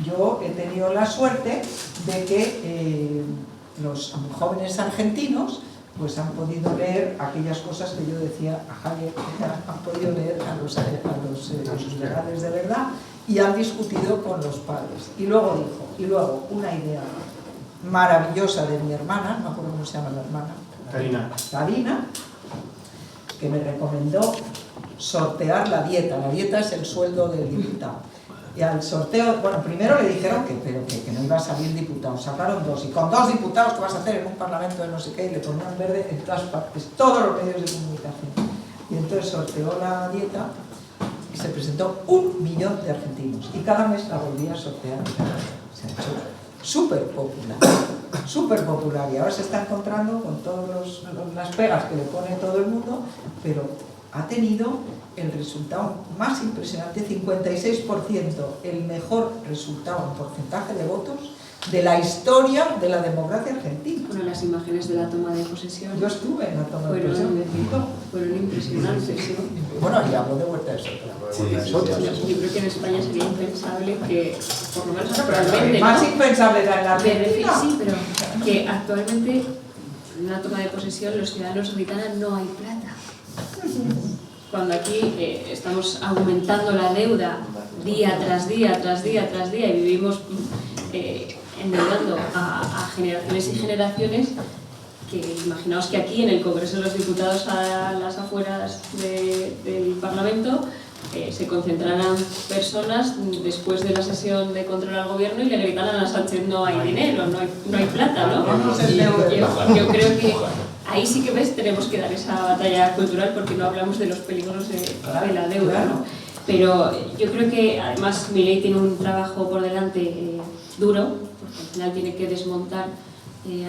yo he tenido la suerte de que los jóvenes argentinos pues han podido leer aquellas cosas que yo decía a Javier, han podido leer a los liberales de verdad y han discutido con los padres. Y luego dijo, y luego una idea maravillosa de mi hermana, no me acuerdo cómo se llama la hermana, Karina, que me recomendó sortear la dieta. La dieta es el sueldo del diputado. Y al sorteo, bueno, primero le dijeron que no iba a salir diputado, sacaron 2, y con 2 diputados, ¿qué vas a hacer en un parlamento de no sé qué? Y le ponían verde en todas partes, todos los medios de comunicación. Y entonces sorteó la dieta y se presentó 1 millón de argentinos, y cada mes la volvía a sortear. Se ha hecho súper popular, y ahora se está encontrando con todas las pegas que le pone todo el mundo, pero ha tenido el resultado más impresionante, 56%, el mejor resultado en porcentaje de votos de la historia de la democracia argentina. Bueno, las imágenes de la toma de posesión. Yo estuve en la toma de posesión. Fueron impresionantes, ¿sí? Bueno, y hablo de Huerta de Soto. Yo creo que en España sería impensable que, por lo menos pero actualmente, más ¿no? impensable era en la Argentina. Sí, pero que actualmente en una toma de posesión los ciudadanos gritan no hay plata. cuando aquí estamos aumentando la deuda día tras día, tras día, tras día, y vivimos endeudando a generaciones y generaciones, que imaginaos que aquí en el Congreso de los Diputados, a las afueras del Parlamento, se concentrarán personas después de la sesión de control al gobierno y le gritarán a Sánchez: no hay dinero, no hay plata, ¿no? Y yo creo que ahí sí que tenemos que dar esa batalla cultural, porque no hablamos de los peligros de la deuda, ¿no? Pero yo creo que además Milei tiene un trabajo por delante duro, porque al final tiene que desmontar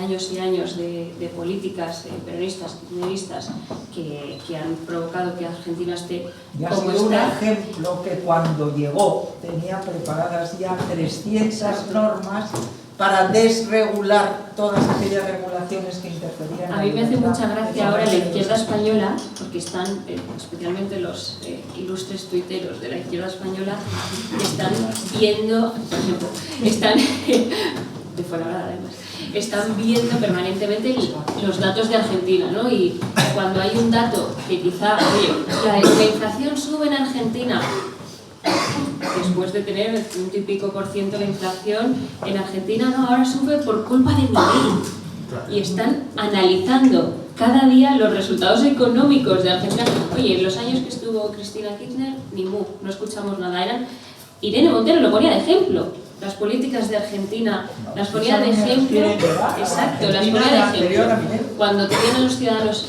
años y años de políticas peronistas, kirchneristas, que han provocado que Argentina esté como está. Un ejemplo que cuando llegó tenía preparadas ya 300 normas para desregular todas aquellas regulaciones que interferían. A mí me hace mucha gracia ahora la izquierda española, porque están, especialmente los ilustres tuiteros de la izquierda española, están viendo, por ejemplo, están de fuera además, están viendo permanentemente los datos de Argentina, ¿no? Y cuando hay un dato que quizá, oye, la inflación sube en Argentina, después de tener un típico % de inflación en Argentina, no, ahora sube por culpa de Milei. Y están analizando cada día los resultados económicos de Argentina. Oye, en los años que estuvo Cristina Kirchner, ni mu, no escuchamos nada. Irene Montero lo ponía de ejemplo. Las políticas de Argentina las ponía de ejemplo. Exacto, las ponía de ejemplo. Cuando tenían a los ciudadanos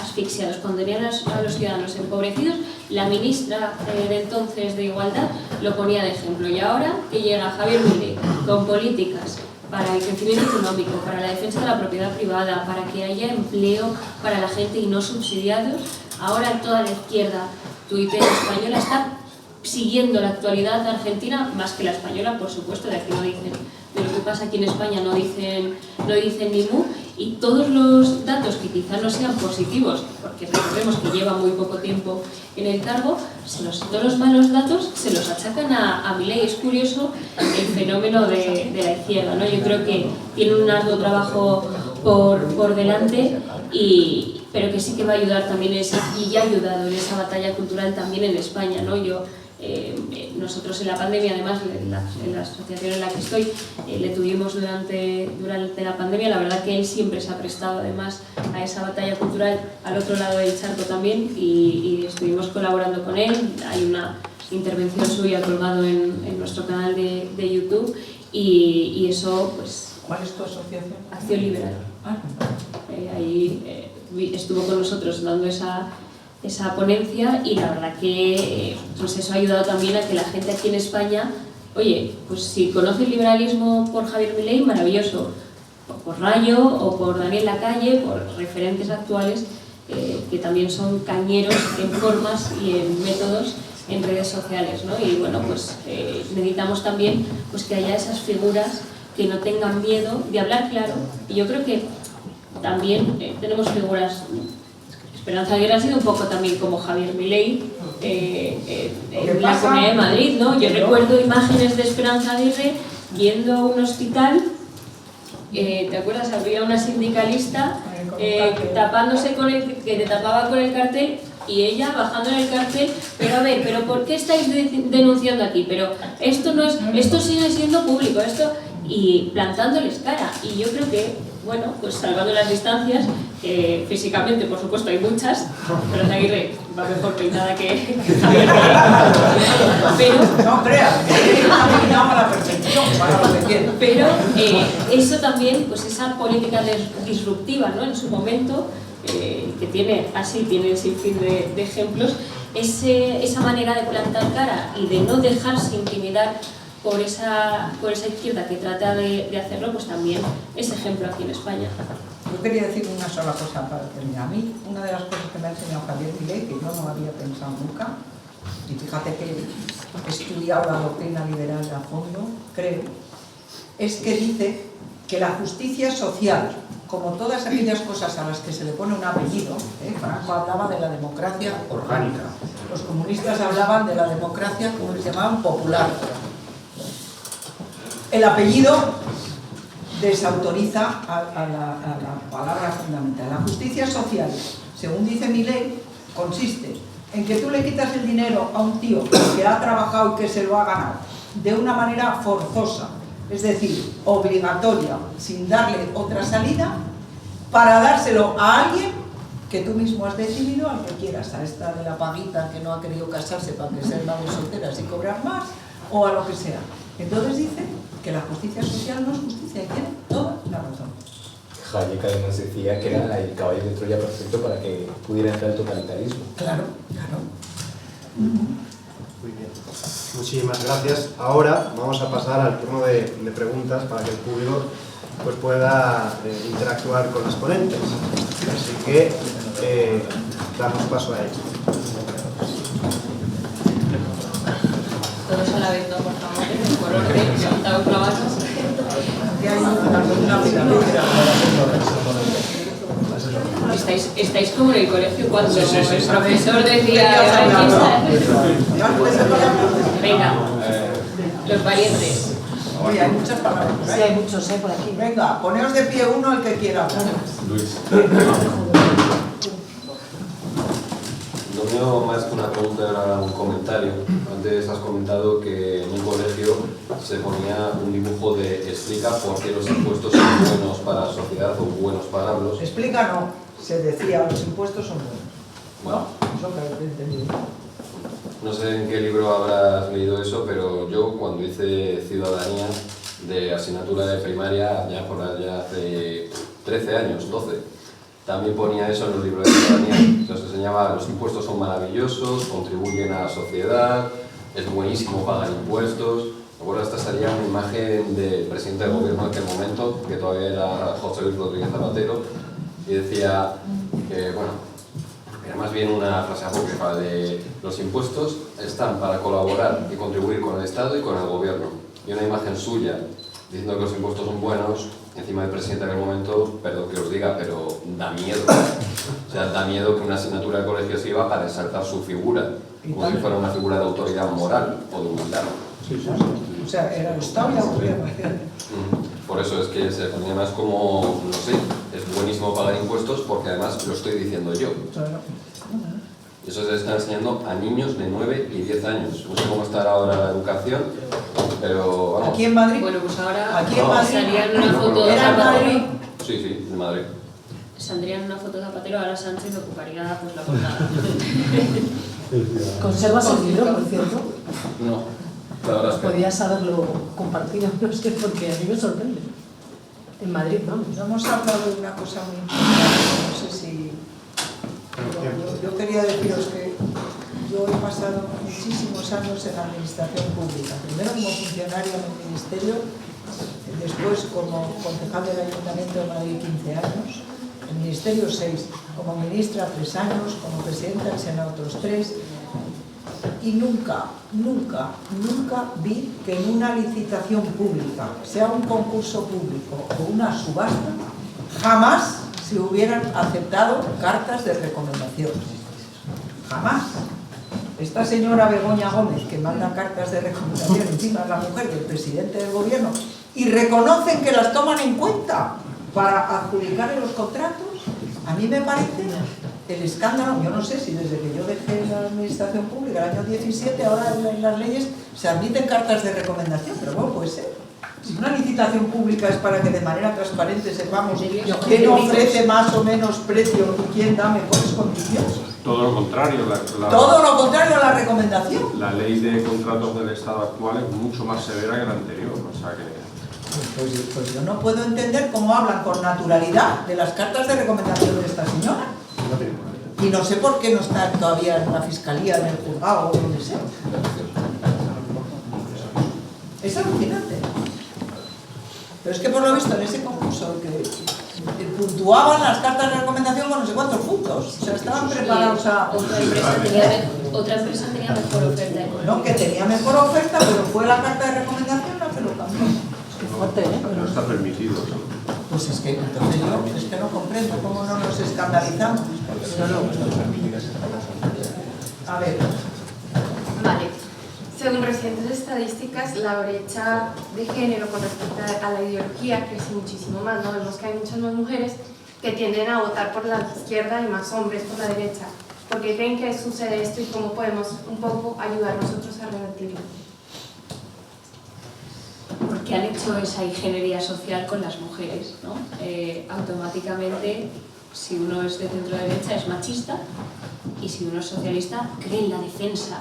asfixiados, cuando tenían a los ciudadanos empobrecidos, la ministra de entonces de Igualdad lo ponía de ejemplo. Y ahora que llega Javier Milei con políticas para el crecimiento económico, para la defensa de la propiedad privada, para que haya empleo para la gente y no subsidiados, ahora toda la izquierda tuitera española está siguiendo la actualidad de Argentina, más que la española, por supuesto, de aquí no dicen, de lo que pasa aquí en España no dicen ni mu, y todos los datos que quizás no sean positivos, porque recordemos que lleva muy poco tiempo en el cargo, todos los malos datos se los achacan a Milei. Es curioso el fenómeno de la izquierda, ¿no? Yo creo que tiene un arduo trabajo por delante, pero que sí que va a ayudar también, y ya ha ayudado en esa batalla cultural también en España, ¿no? Nosotros en la pandemia, además en la asociación en la que estoy, le tuvimos durante la pandemia. La verdad que él siempre se ha prestado además a esa batalla cultural al otro lado del charco también, y estuvimos colaborando con él. Hay una intervención suya colgado en nuestro canal de YouTube, y eso pues... ¿Cuál es tu asociación? Acción Liberal. Ahí estuvo con nosotros dando esa ponencia, y la verdad que pues eso ha ayudado también a que la gente aquí en España, oye, pues si conoce el liberalismo por Javier Milei, maravilloso, o por Rayo o por Daniel Lacalle, por referentes actuales que también son cañeros en formas y en métodos en redes sociales, ¿no? Y bueno, pues necesitamos también pues que haya esas figuras que no tengan miedo de hablar claro, y yo creo que también tenemos figuras. Esperanza Aguirre ha sido un poco también como Javier Milei en la Comunidad de Madrid, ¿no? Yo recuerdo imágenes de Esperanza Aguirre yendo a un hospital, ¿te acuerdas? Había una sindicalista tapándose que te tapaba con el cartel, y ella bajando en el cartel: pero a ver, ¿pero por qué estáis denunciando aquí? Pero esto no es, esto sigue siendo público, esto, y plantándoles cara. Y yo creo que, bueno, pues salvando las distancias, físicamente por supuesto hay muchas, pero Aguirre va mejor peinada que Javier Milei. Pero no creas, está peinado a la perfección para lo que quiero. Pero eso también, pues esa política disruptiva, ¿no? En su momento, que tiene el sinfín de ejemplos, esa manera de plantar cara y de no dejarse intimidar por esa izquierda que trata de hacerlo, pues también es ejemplo aquí en España. Yo quería decir una sola cosa para terminar. A mí, una de las cosas que me ha enseñado Javier Milei, que yo no había pensado nunca, y fíjate que he estudiado la doctrina liberal a fondo, creo, es que dice que la justicia social, como todas aquellas cosas a las que se le pone un apellido, Franco hablaba de la democracia orgánica, los comunistas hablaban de la democracia, como les llamaban, popular. El apellido desautoriza a la palabra fundamental. La justicia social, según dice Milei, consiste en que tú le quitas el dinero a un tío que ha trabajado y que se lo ha ganado de una manera forzosa, es decir, obligatoria, sin darle otra salida, para dárselo a alguien que tú mismo has decidido, al que quieras, a esta de la paguita que no ha querido casarse para que sean madres solteras y cobrar más, o a lo que sea. Entonces dice que la justicia social no es justicia y tiene toda la razón. Hayek además decía que era el caballo de Troya perfecto para que pudiera entrar el totalitarismo. Claro, claro. Muy bien. Muchísimas gracias. Ahora vamos a pasar al turno de preguntas para que el público pues, pueda interactuar con los ponentes. Así que damos paso a ello. Todos a la vez, no, por favor, por orden, sentados clavados. Estáis como en el colegio cuando el profesor decía venga, los valientes. Oye, hay muchas palabras. Sí, hay muchos, por aquí. Venga, poneos de pie uno el que quiera. Luis. Lo mío más que una pregunta era un comentario. Antes has comentado que en un colegio se ponía un dibujo de explica por qué los impuestos son buenos para la sociedad o buenos pagarlos. Explica no, se decía los impuestos son buenos. Bueno, Eso que he entendido. no sé en qué libro habrás leído eso, pero yo cuando hice Ciudadanía de asignatura de primaria, ya por allá hace 13 años, 12, también ponía eso en los libros de Ciudadanía. Entonces enseñaba los impuestos son maravillosos, contribuyen a la sociedad, es buenísimo pagar impuestos. Me acuerdo, esta salía una imagen del presidente del gobierno en aquel momento, que todavía era José Luis Rodríguez Zapatero, y decía que, bueno, era más bien una frase apócrifa de los impuestos están para colaborar y contribuir con el Estado y con el gobierno. Y una imagen suya diciendo que los impuestos son buenos, encima del presidente en aquel momento, perdón que os diga, pero da miedo. O sea, da miedo que una asignatura de colegio sirva para exaltar su figura, como si fuera una figura de autoridad moral o de humildad. O sea, era el Estado y la gobierno. Por eso es que se ponía más como, no sé, es buenísimo pagar impuestos porque además lo estoy diciendo yo. Y eso se está enseñando a niños de 9 y 10 años. No sé cómo estará ahora la educación, pero vamos. ¿Aquí en Madrid? Bueno, pues ahora ¿Aquí en Madrid? salía en una foto de ¿Era en Madrid? Zapatero. Sí, sí, de Madrid. Saldría en una foto de Zapatero, ahora Sánchez ocuparía pues la portada. ¿Conservas el libro, por cierto? No. La verdad es que Podías haberlo compartido, no sé, porque a mí me sorprende. En Madrid, vamos. No hemos hablado de una cosa muy importante, no sé si... Yo quería deciros que yo he pasado muchísimos años en la administración pública, primero como funcionaria en el ministerio, después como concejal del Ayuntamiento de Madrid 15 años, el ministerio 6, como ministra 3 años, como presidenta del Senado otros 3, y nunca vi que en una licitación pública, sea un concurso público o una subasta, jamás se hubieran aceptado cartas de recomendación. Jamás. Esta señora Begoña Gómez, que manda cartas de recomendación, encima es la mujer del presidente del gobierno, y reconocen que las toman en cuenta para adjudicar en los contratos, a mí me parece el escándalo. Yo no sé si desde que yo dejé la administración pública, el año 17, ahora en las leyes se admiten cartas de recomendación, pero bueno, puede ser. Si una licitación pública es para que de manera transparente sepamos quién ofrece más o menos precio y quién da mejores condiciones. Todo lo contrario. Todo lo contrario a la recomendación. La ley de contratos del Estado actual es mucho más severa que la anterior. O sea que... Pues yo no puedo entender cómo hablan con naturalidad de las cartas de recomendación de esta señora. Y no sé por qué no está todavía en la fiscalía, en el juzgado o donde sea. Es alucinante. Pero es que por lo visto en ese concurso que puntuaban las cartas de recomendación con no sé cuántos puntos. O sea, estaban preparados a... Otra empresa tenía mejor oferta. No, que tenía mejor oferta, pero fue la carta de recomendación la que lo cambió. Qué fuerte, ¿eh? No está permitido. Pues es que entonces yo es que no comprendo cómo no nos escandalizamos. A ver. Vale. Según recientes estadísticas, la brecha de género con respecto a la ideología crece muchísimo más, ¿no? Vemos que hay muchas más mujeres que tienden a votar por la izquierda y más hombres por la derecha. ¿Por qué creen que sucede esto y cómo podemos un poco ayudar nosotros a revertirlo? Porque han hecho esa ingeniería social con las mujeres, ¿no? Automáticamente, si uno es de centro derecha es machista, y si uno es socialista cree en la defensa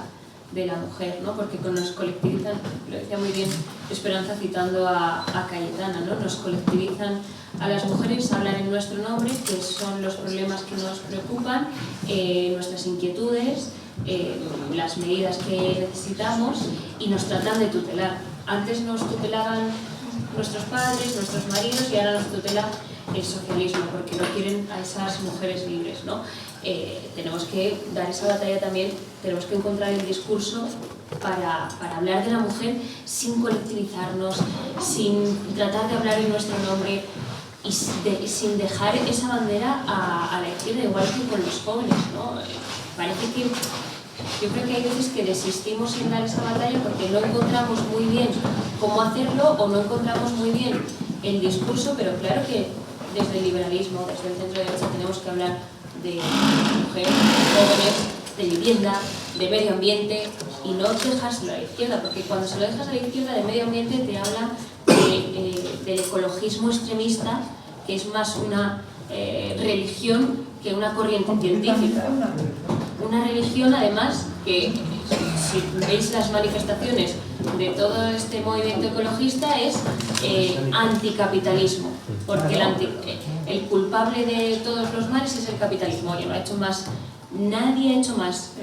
de la mujer, ¿no? Porque nos colectivizan, lo decía muy bien Esperanza citando a Cayetana, ¿no? Nos colectivizan a las mujeres, hablan en nuestro nombre, que son los problemas que nos preocupan, nuestras inquietudes, las medidas que necesitamos, y nos tratan de tutelar. Antes nos tutelaban nuestros padres, nuestros maridos, y ahora nos tutela el socialismo, porque no quieren a esas mujeres libres, ¿no? Tenemos que dar esa batalla también, tenemos que encontrar el discurso para hablar de la mujer sin colectivizarnos, sin tratar de hablar en nuestro nombre y sin dejar esa bandera a la izquierda, igual que con los jóvenes, ¿no? Parece que yo creo que hay veces que desistimos en dar esa batalla porque no encontramos muy bien cómo hacerlo o no encontramos muy bien el discurso, pero claro que desde el liberalismo, desde el centro derecha tenemos que hablar de mujeres, de jóvenes, de vivienda, de medio ambiente, y no dejárselo a la izquierda, porque cuando se lo dejas a la izquierda de medio ambiente te habla del ecologismo extremista, que es más una religión que una corriente científica. Una religión, además, que si veis las manifestaciones de todo este movimiento ecologista es anticapitalismo, porque el culpable de todos los males es el capitalismo. Oye, nadie ha hecho más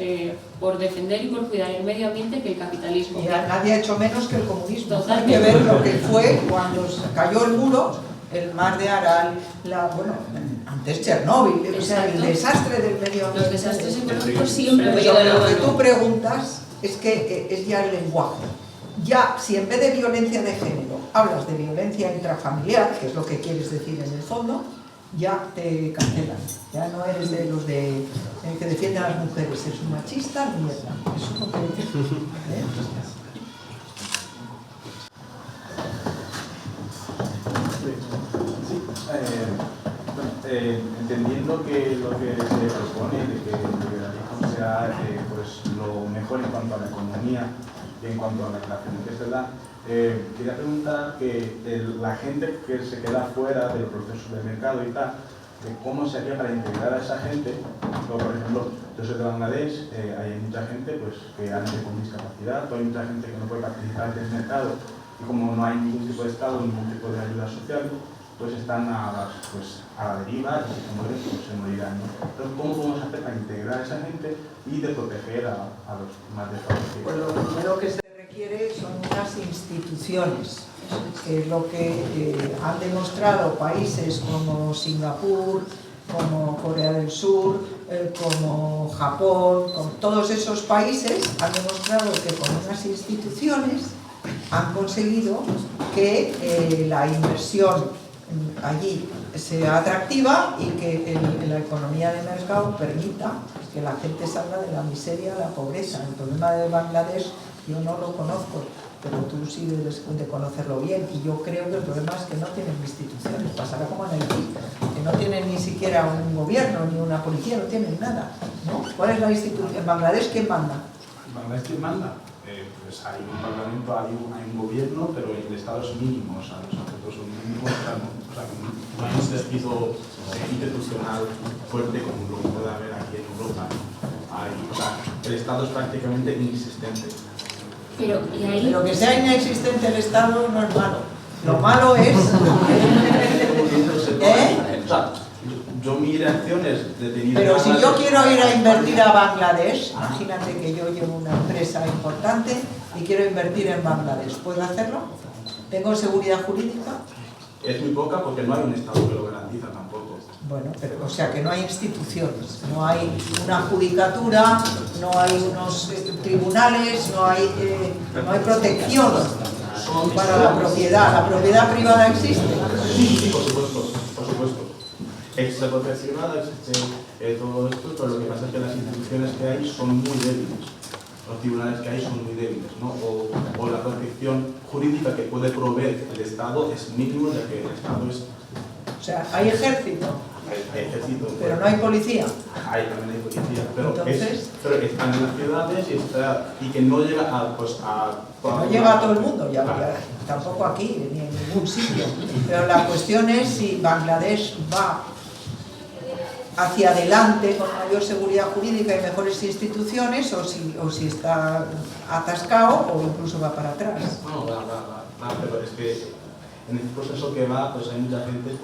por defender y por cuidar el medio ambiente que el capitalismo. Y nadie ha hecho menos que el comunismo. Totalmente. Hay que ver lo que fue cuando cayó el muro, el mar de Aral, antes Chernóbil, o sea, el desastre del medio ambiente. Los desastres ecológicos siempre han Pero venido de la lo que mano. tú preguntas es que es ya el lenguaje. Ya, si en vez de violencia de género hablas de violencia intrafamiliar, que es lo que quieres decir en el fondo, ya te cancelan. Ya no eres de los que defienden a las mujeres, eres un machista, mierda. Eso es lo que... entendiendo que lo que se propone de que el liberalismo sea pues, lo mejor en cuanto a la economía y en cuanto a las relaciones que se dan, quería preguntar que la gente que se queda fuera de los procesos de mercado y tal, ¿cómo se haría para integrar a esa gente? Por ejemplo, yo soy de Bangladesh, hay mucha gente pues, que anda con discapacidad, hay mucha gente que no puede participar del mercado, y como no hay ningún tipo de Estado, ningún tipo de ayuda social, pues están a la deriva, y si se mueren, pues se morirán, ¿no? Entonces, ¿cómo podemos hacer para integrar a esa gente y de proteger a los más desfavorecidos? Pues lo primero que se requiere son unas instituciones, que es lo que han demostrado países como Singapur, como Corea del Sur, como Japón, con todos esos países han demostrado que con unas instituciones han conseguido que la inversión allí sea atractiva y que la economía de mercado permita que la gente salga de la miseria a la pobreza. El problema de Bangladesh yo no lo conozco, pero tú sí debes de conocerlo bien, y yo creo que el problema es que no tienen instituciones. Pasará como en Haití, que no tienen ni siquiera un gobierno ni una policía, no tienen nada, ¿no? ¿Cuál es la institución? ¿En Bangladesh quién manda? ¿En Bangladesh quién manda? Pues hay un parlamento, hay un gobierno, pero el Estado es mínimo, o sea, los aspectos son mínimos, o sea, no hay un tejido institucional fuerte como lo que puede haber aquí en Europa. O sea, el Estado es prácticamente inexistente. Pero que sea inexistente el Estado no es malo. Lo malo es... O sea, yo mi reacción es detenida. Pero si yo quiero ir a invertir a Bangladesh, imagínate que yo llevo una empresa importante y quiero invertir en Bangladesh, ¿puedo hacerlo? ¿Tengo seguridad jurídica? Es muy poca porque no hay un Estado que lo garantiza tampoco. Bueno, pero o sea que no hay instituciones, no hay una judicatura, no hay unos tribunales, no hay protección para la propiedad privada existe. Sí, por supuesto, por supuesto. Existe protección privada, existe todo esto, pero lo que pasa es que las instituciones que hay son muy débiles. Los tribunales que hay son muy débiles, ¿no? O la protección jurídica que puede proveer el Estado es mínimo, ya que el Estado es... O sea, hay ejército. ejército. Pero no hay policía. También hay policía, pero, Entonces, pero que están en las ciudades y que no llega a... no llega a todo el mundo, ya, tampoco aquí, ni en ningún sitio. Pero la cuestión es si Bangladesh va hacia adelante con mayor seguridad jurídica y mejores instituciones o si está atascado o incluso va para atrás. No, va, pero es que en el proceso que va, pues hay mucha gente que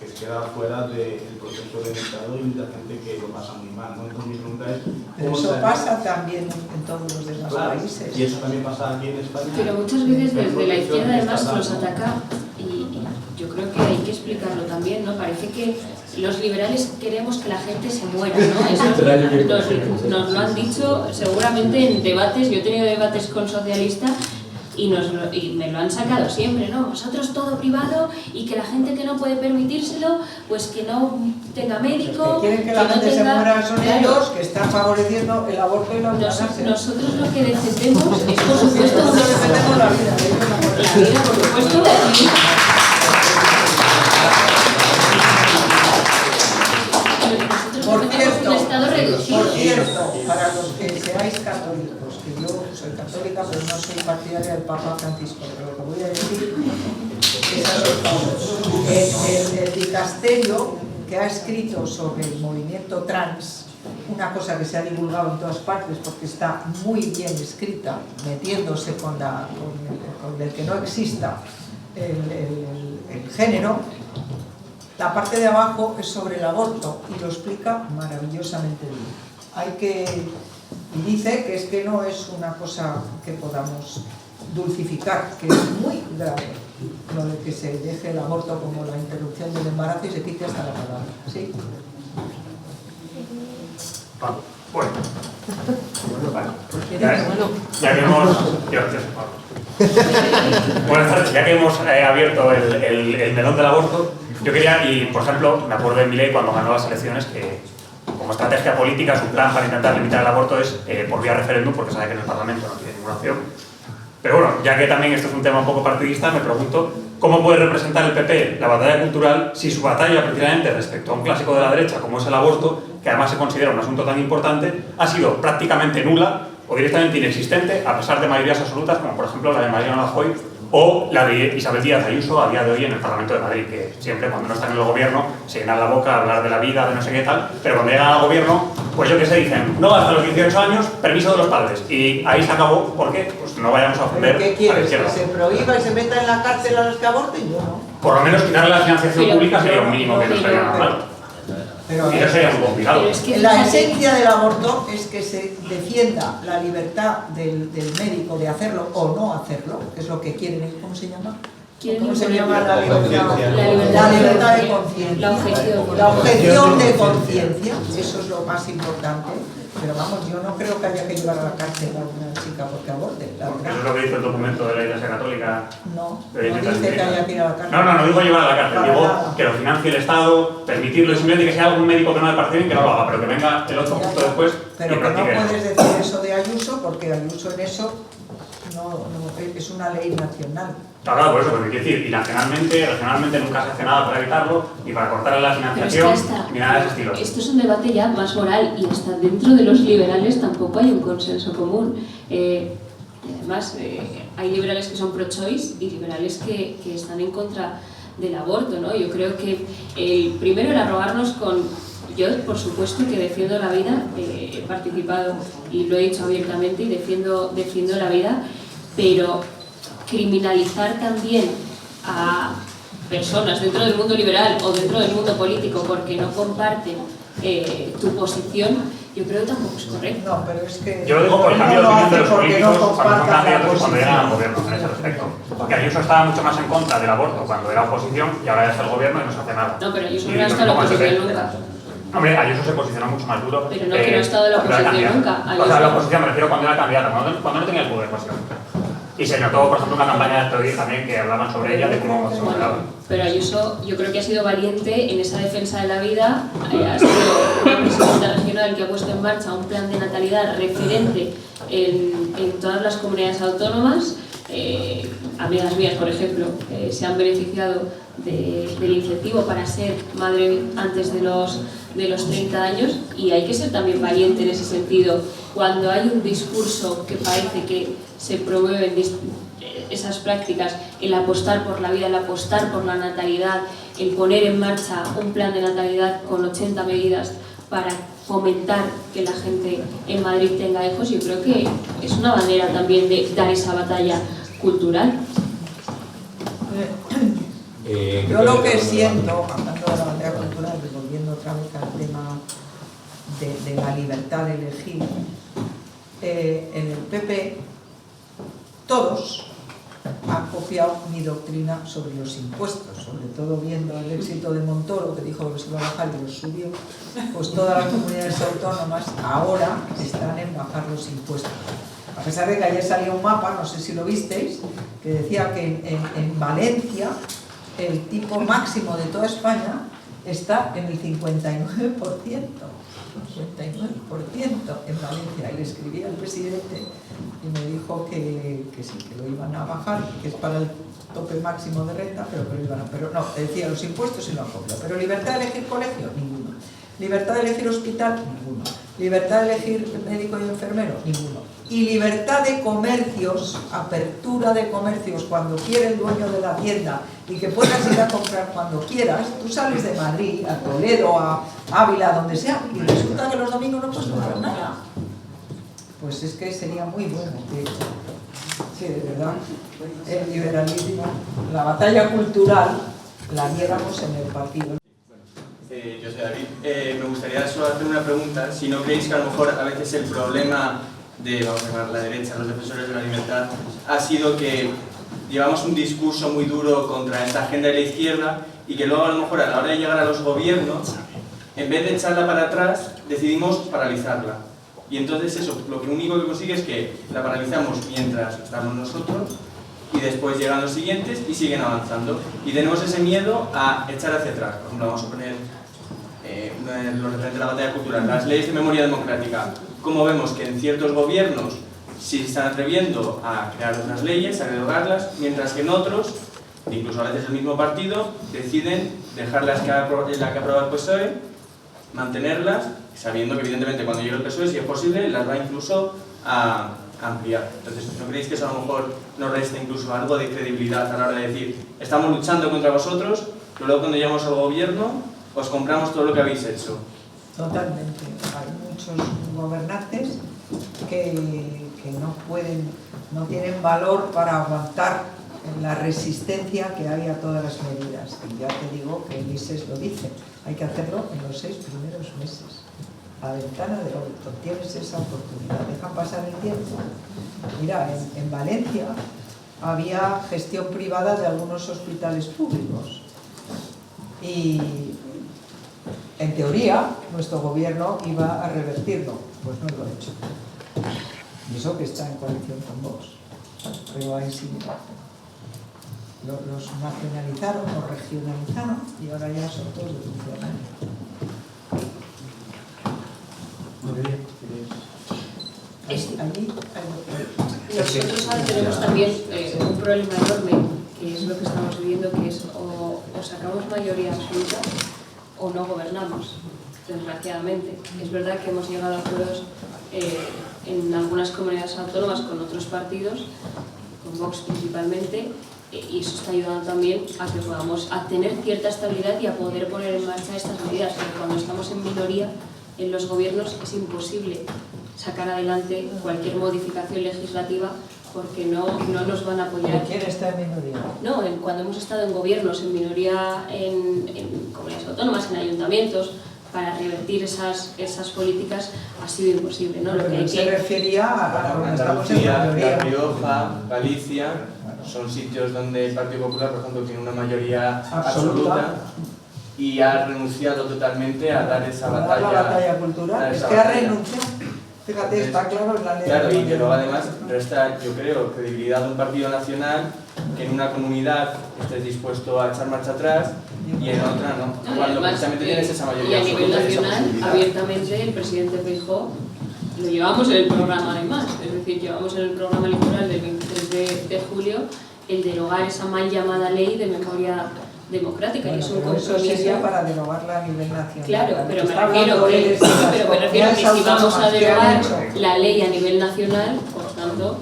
se queda fuera del proceso de mercado y mucha gente que lo pasa muy mal, ¿no? Entonces mi pregunta es... Pero eso pasa también en todos los demás países. Y eso también pasa aquí en España. Pero muchas veces desde la izquierda además nos ataca y yo creo que hay que explicarlo también, ¿no? Parece que los liberales queremos que la gente se muera, ¿no? Eso nos lo han dicho seguramente en debates. Yo he tenido debates con socialistas y me lo han sacado siempre, ¿no? Vosotros todo privado y que la gente que no puede permitírselo, pues que no tenga médico. Los que quieren que la gente se muera son ellos, que están favoreciendo el aborto y la eutanasia. Nosotros lo que defendemos es, por supuesto, nosotros defendemos la vida. La vida, por supuesto. Por cierto, para los que seáis católicos, que yo soy católica pero no soy partidaria del Papa Francisco, pero lo que voy a decir es el dicasterio que ha escrito sobre el movimiento trans, una cosa que se ha divulgado en todas partes porque está muy bien escrita, metiéndose con el que no exista el género. La parte de abajo es sobre el aborto y lo explica maravillosamente bien. Y dice que es que no es una cosa que podamos dulcificar, que es muy grave lo de que se deje el aborto como la interrupción del embarazo y se quite hasta la palabra. ¿Sí? Bueno, ya que hemos... Buenas tardes, ya que hemos abierto el melón del aborto, yo quería, y por ejemplo, me acuerdo de Milei cuando ganó las elecciones, que como estrategia política su plan para intentar limitar el aborto es por vía referéndum, porque sabe que en el Parlamento no tiene ninguna opción. Pero bueno, ya que también esto es un tema un poco partidista, me pregunto cómo puede representar el PP la batalla cultural si su batalla precisamente respecto a un clásico de la derecha como es el aborto, que además se considera un asunto tan importante, ha sido prácticamente nula o directamente inexistente a pesar de mayorías absolutas como por ejemplo la de Mariano Rajoy o la de Isabel Díaz Ayuso a día de hoy en el Parlamento de Madrid, que siempre cuando no están en el gobierno se llenan la boca a hablar de la vida, de no sé qué tal, pero cuando llegan al gobierno, pues yo qué sé, dicen, no hasta los 18 años, permiso de los padres, y ahí se acabó, ¿por qué? Pues no vayamos a ofender. ¿Qué quieres? ¿Que se prohíba y se meta en la cárcel a los que aborten? Yo no. Por lo menos quitarle la financiación pública sería un mínimo que no sería normal. Pero y eso sería muy complicado. La esencia del aborto es que se defienda la libertad del médico de hacerlo o no hacerlo, que es lo que quieren. ¿Cómo se llama? ¿Cómo se llama la libertad? La libertad de conciencia. La objeción de conciencia, eso es lo más importante. Pero vamos, yo no creo que haya que llevar a la cárcel a una chica porque aborte. Eso es lo que dice el documento de la Iglesia Católica. No dice que haya que ir a la cárcel. No digo llevar a la cárcel, digo que lo financie el Estado, permitirlo, simplemente que sea algún médico que no le parece bien que no lo haga, pero que venga el otro justo después. Pero que no puedes decir eso de Ayuso, porque Ayuso en eso no es una ley nacional. Claro, por eso, porque quiero decir, y nacionalmente, regionalmente nunca se hace nada para evitarlo y para cortar la financiación ni nada de ese estilo. Esto es un debate ya más moral y hasta dentro de los liberales tampoco hay un consenso común. Y además, hay liberales que son pro-choice y liberales que están en contra del aborto, ¿no? Yo creo que el primero era robarnos con... Yo, por supuesto, que defiendo la vida, he participado y lo he dicho abiertamente y defiendo la vida, pero criminalizar también a personas dentro del mundo liberal o dentro del mundo político porque no comparten tu posición, yo creo que tampoco es correcto. No, pero es que... Yo lo digo por el cambio de opinión de los políticos cuando son candidatos y cuando llegan al gobierno en ese respecto. Porque Ayuso estaba mucho más en contra del aborto cuando era oposición y ahora ya está el gobierno y no se hace nada. No, pero Ayuso no ha estado en la oposición nunca. Hombre, Ayuso se posicionó mucho más duro. Pero no, que no ha estado en la oposición nunca. O sea, la oposición me refiero cuando era candidata, cuando no tenía el poder, básicamente. Y se notó, por ejemplo, una campaña de Estoril también que hablaban sobre ella, de cómo se moderaba. Pero Ayuso yo creo que ha sido valiente en esa defensa de la vida, ha sido una presidenta regional que ha puesto en marcha un plan de natalidad referente en todas las comunidades autónomas. Amigas mías, por ejemplo, se han beneficiado del incentivo para ser madre antes de los 30 años, y hay que ser también valiente en ese sentido. Cuando hay un discurso que parece que se promueven esas prácticas, el apostar por la vida, el apostar por la natalidad, el poner en marcha un plan de natalidad con 80 medidas para fomentar que la gente en Madrid tenga hijos, yo creo que es una manera también de dar esa batalla cultural. Yo lo que siento, hablando de la batalla cultural, y volviendo otra vez al tema de la libertad de elegir, en el PP todos han copiado mi doctrina sobre los impuestos, sobre todo viendo el éxito de Montoro, que dijo que los iba a bajar y los subió. Pues todas las comunidades autónomas ahora están en bajar los impuestos. A pesar de que ayer salió un mapa, no sé si lo visteis, que decía que en Valencia el tipo máximo de toda España está en el 59%. 59% en Valencia. Y le escribí al presidente y me dijo que sí, que lo iban a bajar, que es para el tope máximo de renta, pero que lo iban a... Pero no, decía los impuestos y lo acoplo. Pero libertad de elegir colegio, ninguno. Libertad de elegir hospital, ninguno. Libertad de elegir médico y enfermero, ninguno. Y libertad de comercios, apertura de comercios cuando quiere el dueño de la tienda y que puedas ir a comprar cuando quieras. Tú sales de Madrid, a Toledo, a Ávila, donde sea, y resulta que los domingos no puedes comprar nada. Pues es que sería muy bueno que, sí, de verdad, el liberalismo, la batalla cultural, la diéramos en el partido. Yo soy David. Me gustaría solo hacer una pregunta. Si no creéis que a lo mejor a veces el problema de, vamos a llamar, la derecha, los defensores de la libertad, ha sido que llevamos un discurso muy duro contra esta agenda de la izquierda y que luego a lo mejor a la hora de llegar a los gobiernos, en vez de echarla para atrás, decidimos paralizarla. Y entonces eso, lo único que consigue es que la paralizamos mientras estamos nosotros y después llegan los siguientes y siguen avanzando. Y tenemos ese miedo a echar hacia atrás. Por ejemplo, vamos a poner lo referente a la batalla cultural, las leyes de memoria democrática. Como vemos que en ciertos gobiernos sí se están atreviendo a crear otras leyes, a derogarlas, mientras que en otros, incluso a veces el mismo partido, deciden dejar la que aprueba el PSOE, mantenerlas, sabiendo que evidentemente cuando llegue el PSOE, si es posible, las va incluso a ampliar. Entonces, ¿no creéis que eso a lo mejor nos resta incluso algo de credibilidad a la hora de decir estamos luchando contra vosotros, pero luego cuando llegamos al gobierno os compramos todo lo que habéis hecho? Totalmente. Hay muchos gobernantes que no pueden, no tienen valor para aguantar la resistencia que hay a todas las medidas. Y ya te digo que el ISES lo dice, hay que hacerlo en los 6 primeros meses. A ventana de oro, tienes esa oportunidad, dejan pasar el tiempo. Mira, en Valencia había gestión privada de algunos hospitales públicos y en teoría nuestro gobierno iba a revertirlo, pues no lo ha hecho. Y eso que está en coalición con Vox, pero ahí sí los nacionalizaron, los regionalizaron y ahora ya son todos de funcionarios. Nosotros ahora tenemos también un problema enorme, que es lo que estamos viviendo, que es o sacamos mayoría absoluta o no gobernamos, desgraciadamente. Es verdad que hemos llegado a acuerdos en algunas comunidades autónomas con otros partidos, con Vox principalmente, y eso está ayudando también a que podamos a tener cierta estabilidad y a poder poner en marcha estas medidas, porque cuando estamos en minoría en los gobiernos es imposible sacar adelante cualquier modificación legislativa porque no nos van a apoyar. ¿Quién está en minoría? No, cuando hemos estado en gobiernos, en minoría en comunidades autónomas, en ayuntamientos, para revertir esas políticas ha sido imposible, ¿no? Lo que se refería a cuando estamos en Andalucía, La Rioja, Galicia, son sitios donde el Partido Popular, por ejemplo, tiene una mayoría absoluta y ha renunciado totalmente a dar esa batalla. La batalla cultural, es que ha renunciado. Fíjate, está claro en la ley. Claro, y que luego además resta, yo creo, credibilidad de un partido nacional que en una comunidad estés dispuesto a echar marcha atrás y en otra no. Cuando precisamente tienes esa mayoría. Y a nivel nacional, abiertamente, el presidente Feijóo lo llevamos en el programa además, es decir, llevamos en el programa electoral del 23 de julio el derogar esa mal llamada ley de memoria democrática y es un pero eso compromiso. sería para derogarla a nivel nacional. Claro, pero me Está refiero hablando que, él de las pero me refiero que si comunidades vamos a autónomas que han derogar hecho. la ley a nivel nacional, por tanto,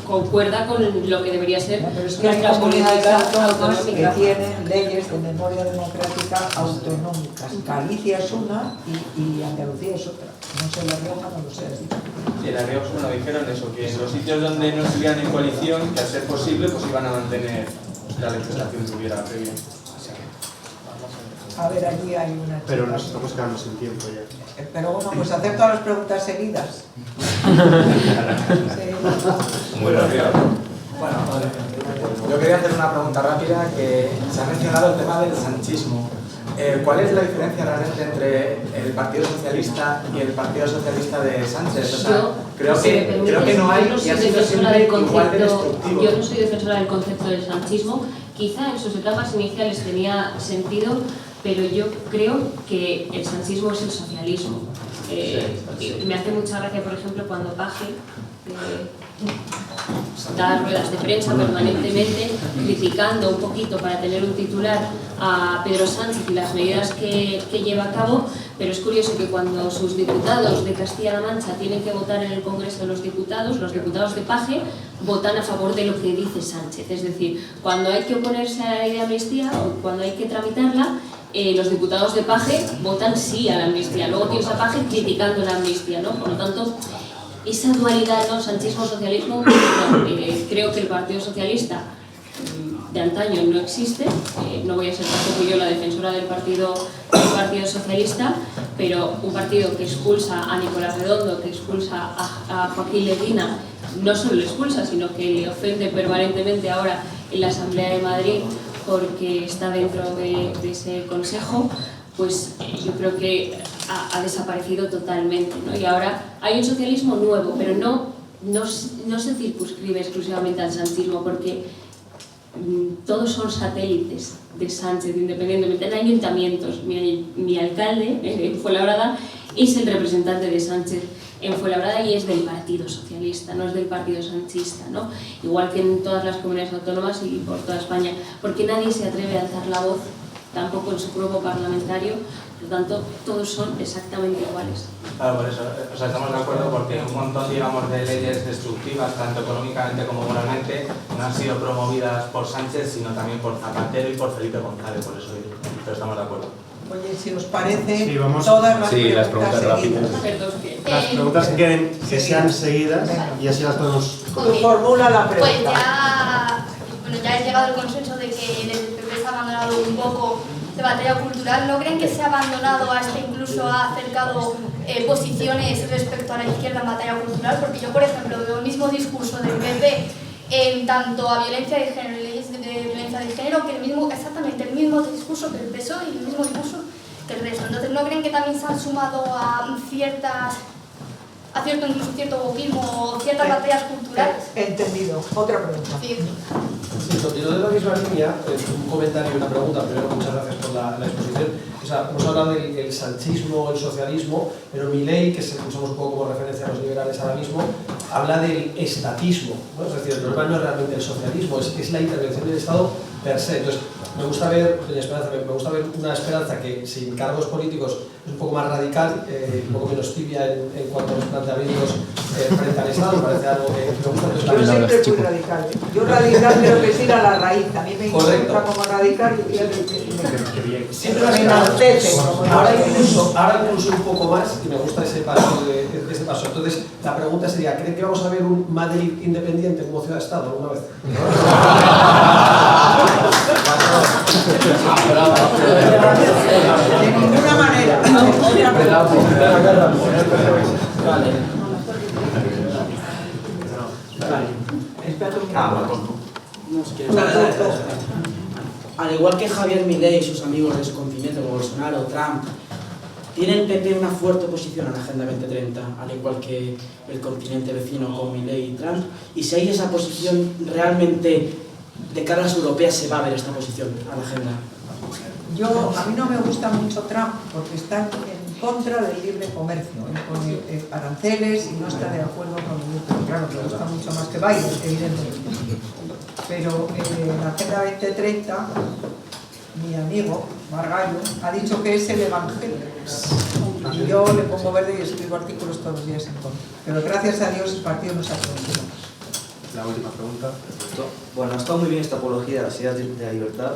concuerda con lo que debería ser Pero es que hay nuestra comunidades política autónomas que autonómica. tienen leyes de memoria democrática autonómicas. Galicia es una y Andalucía es otra. No sé, La Rioja no lo sé así. Sí, La Rioja bueno, dijeron eso, que en los sitios donde no estuvieran en coalición, que a ser posible, pues iban a mantener la legislación que hubiera previa. A ver, allí hay una chica. Pero nos estamos quedando sin tiempo ya. Pero bueno, pues hacer todas las preguntas seguidas. Muy rápido. Bueno, yo quería hacer una pregunta rápida, que se ha mencionado el tema del sanchismo. ¿Cuál es la diferencia realmente entre el Partido Socialista y el Partido Socialista de Sánchez? O sea, creo que no hay y ha sido siempre igual de destructivo. Yo no soy defensora del concepto del sanchismo. Quizá en sus etapas iniciales tenía sentido, pero yo creo que el sanchismo es el socialismo. Me hace mucha gracia, por ejemplo, cuando Paje da ruedas de prensa permanentemente criticando un poquito para tener un titular a Pedro Sánchez y las medidas que lleva a cabo, pero es curioso que cuando sus diputados de Castilla-La Mancha tienen que votar en el Congreso de los diputados de Paje votan a favor de lo que dice Sánchez. Es decir, cuando hay que oponerse a la ley de amnistía o cuando hay que tramitarla, los diputados de Paje votan sí a la amnistía. Luego tienes a Paje criticando la amnistía, ¿no? Por lo tanto, esa dualidad, ¿no? Sanchismo-socialismo, creo que el Partido Socialista de antaño no existe. No voy a ser tampoco yo la defensora del Partido Socialista, pero un partido que expulsa a Nicolás Redondo, que expulsa a Joaquín Leguina, no solo le expulsa, sino que le ofende permanentemente ahora en la Asamblea de Madrid porque está dentro de ese consejo, pues yo creo que ha desaparecido totalmente, ¿no? Y ahora hay un socialismo nuevo, pero no se circunscribe exclusivamente al sanchismo, porque todos son satélites de Sánchez, independientemente. En ayuntamientos, mi alcalde en Fuenlabrada es el representante de Sánchez en Fuenlabrada y es del Partido Socialista, no es del Partido Sanchista, ¿no? Igual que en todas las comunidades autónomas y por toda España, porque nadie se atreve a alzar la voz, tampoco en su grupo parlamentario. Por lo tanto, todos son exactamente iguales. Claro, por eso, o sea, estamos de acuerdo porque un montón, digamos, de leyes destructivas, tanto económicamente como moralmente, no han sido promovidas por Sánchez, sino también por Zapatero y por Felipe González, por eso digo, pero estamos de acuerdo. Oye, si os parece, Sí, vamos. todas las las preguntas preguntas seguidas. Las preguntas que sean seguidas y así las podemos... Tú formula la Pues pregunta. ya he llegado al consenso de que el PP se ha abandonado un poco de batalla cultural. ¿No creen que se ha abandonado hasta incluso ha acercado posiciones respecto a la izquierda en batalla cultural? Porque yo, por ejemplo, veo el mismo discurso del PP en tanto a violencia de género y leyes de violencia de género, que exactamente el mismo discurso que el PSOE y el mismo discurso que el resto. Entonces, ¿no creen que también se han sumado a incluso cierto wokismo o ciertas batallas culturales? Entendido. Otra pregunta. Sí. Sí, continuando de la misma línea, un comentario y una pregunta. Primero, muchas gracias por la exposición. O sea, hemos hablado del sanchismo, el socialismo, pero Milei, que usamos un poco como referencia a los liberales ahora mismo, habla del estatismo, ¿no? Es decir, el problema no es realmente el socialismo, es la intervención del Estado per se. Entonces, me gusta ver una esperanza que sin cargos políticos es un poco más radical, un poco menos tibia en cuanto a los planteamientos frente al Estado. Me parece algo que me gusta. Yo siempre fui radical. Yo radical creo que es ir a la raíz. A mí me gusta como radical y siempre me enaltece. Ahora incluso un poco más, y me gusta ese paso. Entonces, la pregunta sería, ¿creen que vamos a ver un Madrid independiente como ciudad-estado alguna vez? De ninguna manera. Al igual que Javier Milei y sus amigos de su continente como Bolsonaro, Trump, tiene el PP una fuerte oposición a la Agenda 2030, al igual que el continente vecino con Milei y Trump. Y si hay esa posición, realmente de cara a las europeas se va a ver esta posición a la agenda. A mí no me gusta mucho Trump porque está en contra del libre comercio, pone aranceles y no está de acuerdo con el libre. Claro, me gusta mucho más que Biden, evidentemente. pero en la Agenda 2030 mi amigo Margallo ha dicho que es el Evangelio. Y yo le pongo verde y escribo artículos todos los días en contra. Pero gracias a Dios el partido no se ha pronunciado. La última pregunta. Bueno, ha estado muy bien esta apología de las ideas de la libertad,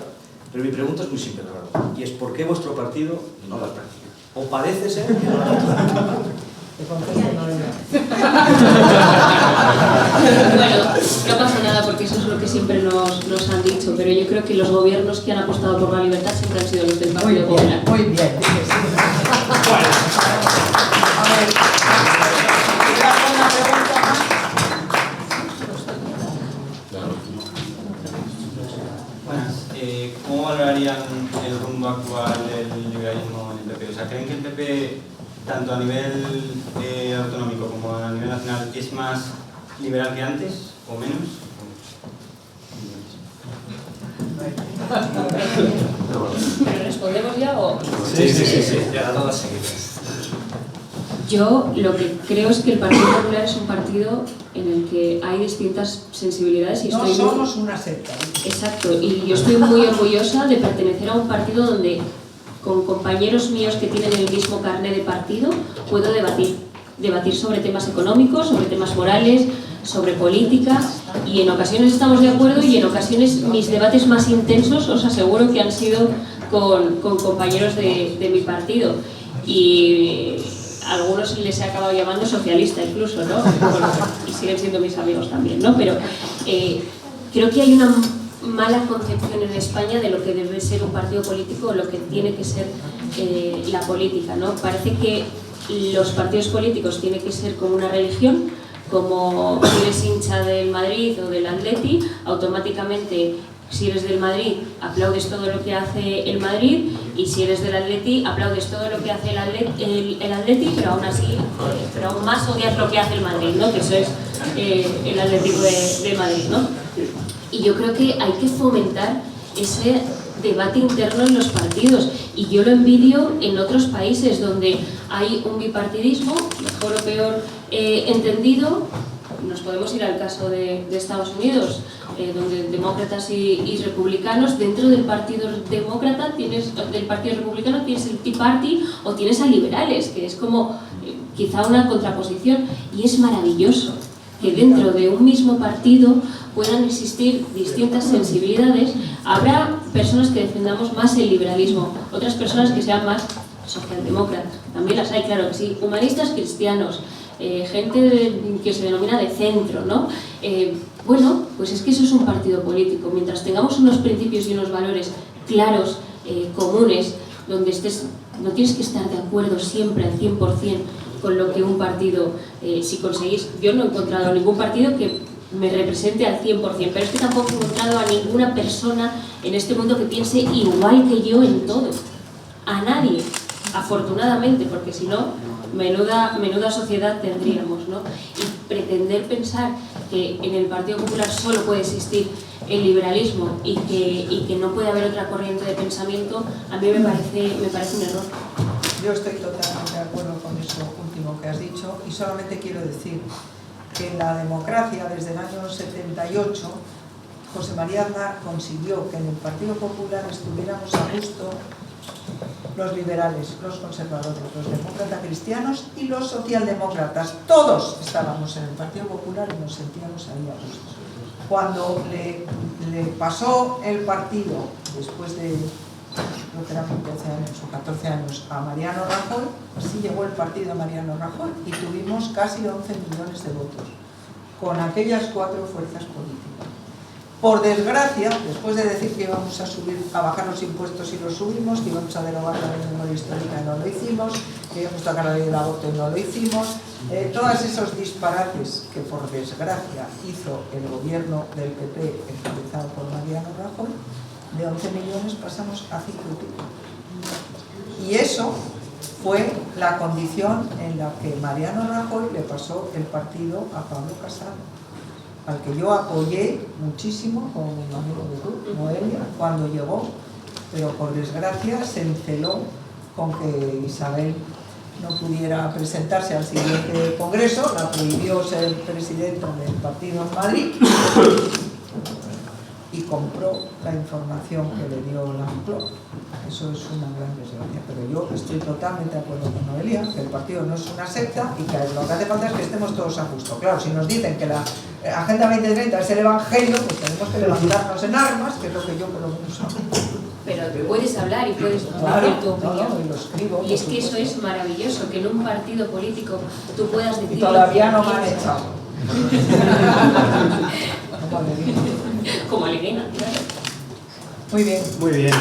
pero mi pregunta es muy simple, la verdad. Y es ¿por qué vuestro partido no las practica? ¿O parece ser que no las practica? Bueno, no pasa nada porque eso es lo que siempre nos han dicho, pero yo creo que los gobiernos que han apostado por la libertad siempre han sido los del Partido Popular. Muy bien. ¿Cómo valorarían el rumbo actual del liberalismo en el PP? O sea, ¿creen que el PP, tanto a nivel autonómico como a nivel nacional, es más liberal que antes o menos? ¿Pero respondemos ya o...? Sí, ya todas seguidas. Yo lo que creo es que el Partido Popular es un partido en el que hay distintas sensibilidades y no estoy somos una secta. Exacto, y yo estoy muy orgullosa de pertenecer a un partido donde con compañeros míos que tienen el mismo carné de partido puedo debatir sobre temas económicos, sobre temas morales, sobre política, y en ocasiones estamos de acuerdo y en ocasiones mis debates más intensos os aseguro que han sido con compañeros de mi partido, y a algunos les he acabado llamando socialista incluso, ¿no? Y siguen siendo mis amigos también, ¿no? Pero creo que hay una mala concepción en España de lo que debe ser un partido político o lo que tiene que ser la política, ¿no? Parece que los partidos políticos tienen que ser como una religión, como si eres hincha del Madrid o del Atleti, automáticamente si eres del Madrid aplaudes todo lo que hace el Madrid, y si eres del Atleti aplaudes todo lo que hace el Atleti, pero aún así, pero aún más odias lo que hace el Madrid, ¿no? Que eso es el Atlético de Madrid, ¿no? Y yo creo que hay que fomentar ese debate interno en los partidos, y yo lo envidio en otros países donde hay un bipartidismo, mejor o peor entendido. Nos podemos ir al caso de Estados Unidos, donde demócratas y republicanos, dentro del Partido Republicano tienes el Tea Party o tienes a liberales, que es como quizá una contraposición, y es maravilloso que dentro de un mismo partido puedan existir distintas sensibilidades. Habrá personas que defendamos más el liberalismo, otras personas que sean más socialdemócratas, también las hay, claro que sí, humanistas cristianos, gente que se denomina de centro, ¿no? Bueno, pues es que eso es un partido político. Mientras tengamos unos principios y unos valores claros, comunes, donde no tienes que estar de acuerdo siempre al 100% con lo que un partido, si conseguís, yo no he encontrado ningún partido que me represente al 100%, pero es que tampoco he encontrado a ninguna persona en este mundo que piense igual que yo en todo, a nadie, afortunadamente, porque si no, menuda sociedad tendríamos, ¿no? Y pretender pensar que en el Partido Popular solo puede existir el liberalismo y que no puede haber otra corriente de pensamiento, a mí me parece un error. Yo estoy totalmente de acuerdo con eso último que has dicho, y solamente quiero decir que en la democracia, desde el año 78, José María Aznar consiguió que en el Partido Popular estuviéramos a gusto los liberales, los conservadores, los demócratas cristianos y los socialdemócratas. Todos estábamos en el Partido Popular y nos sentíamos ahí a gusto. Cuando le pasó el partido, después de, creo que eran 15 años o 14 años, a Mariano Rajoy, así llegó el partido a Mariano Rajoy y tuvimos casi 11 millones de votos, con aquellas 4 fuerzas políticas. Por desgracia, después de decir que íbamos a bajar los impuestos y los subimos, que íbamos a derogar la ley de memoria histórica y no lo hicimos, que íbamos a tocar la ley del aborto y no lo hicimos, todos esos disparates que por desgracia hizo el gobierno del PP encabezado por Mariano Rajoy, de 11 millones pasamos a 5 y pico. Y eso fue la condición en la que Mariano Rajoy le pasó el partido a Pablo Casado, al que yo apoyé muchísimo con mi amigo de tú, Noelia, cuando llegó, pero por desgracia se enceló con que Isabel no pudiera presentarse al siguiente congreso, la prohibió ser presidenta del partido en Madrid, y compró la información que le dio la Moncloa. Eso es una gran desgracia, pero yo estoy totalmente de acuerdo con Noelia, que el partido no es una secta y que lo que hace falta es que estemos todos a gusto. Claro, si nos dicen que la Agenda 2030 es el Evangelio, pues tenemos que levantarnos en armas, que es lo que yo por lo menos hago. Pero puedes hablar y puedes decir tu opinión. Y lo escribo. Y es que eso es maravilloso, que en un partido político tú puedas decir... Y todavía no me han echado. Como Elena, claro. Muy bien. Muy bien.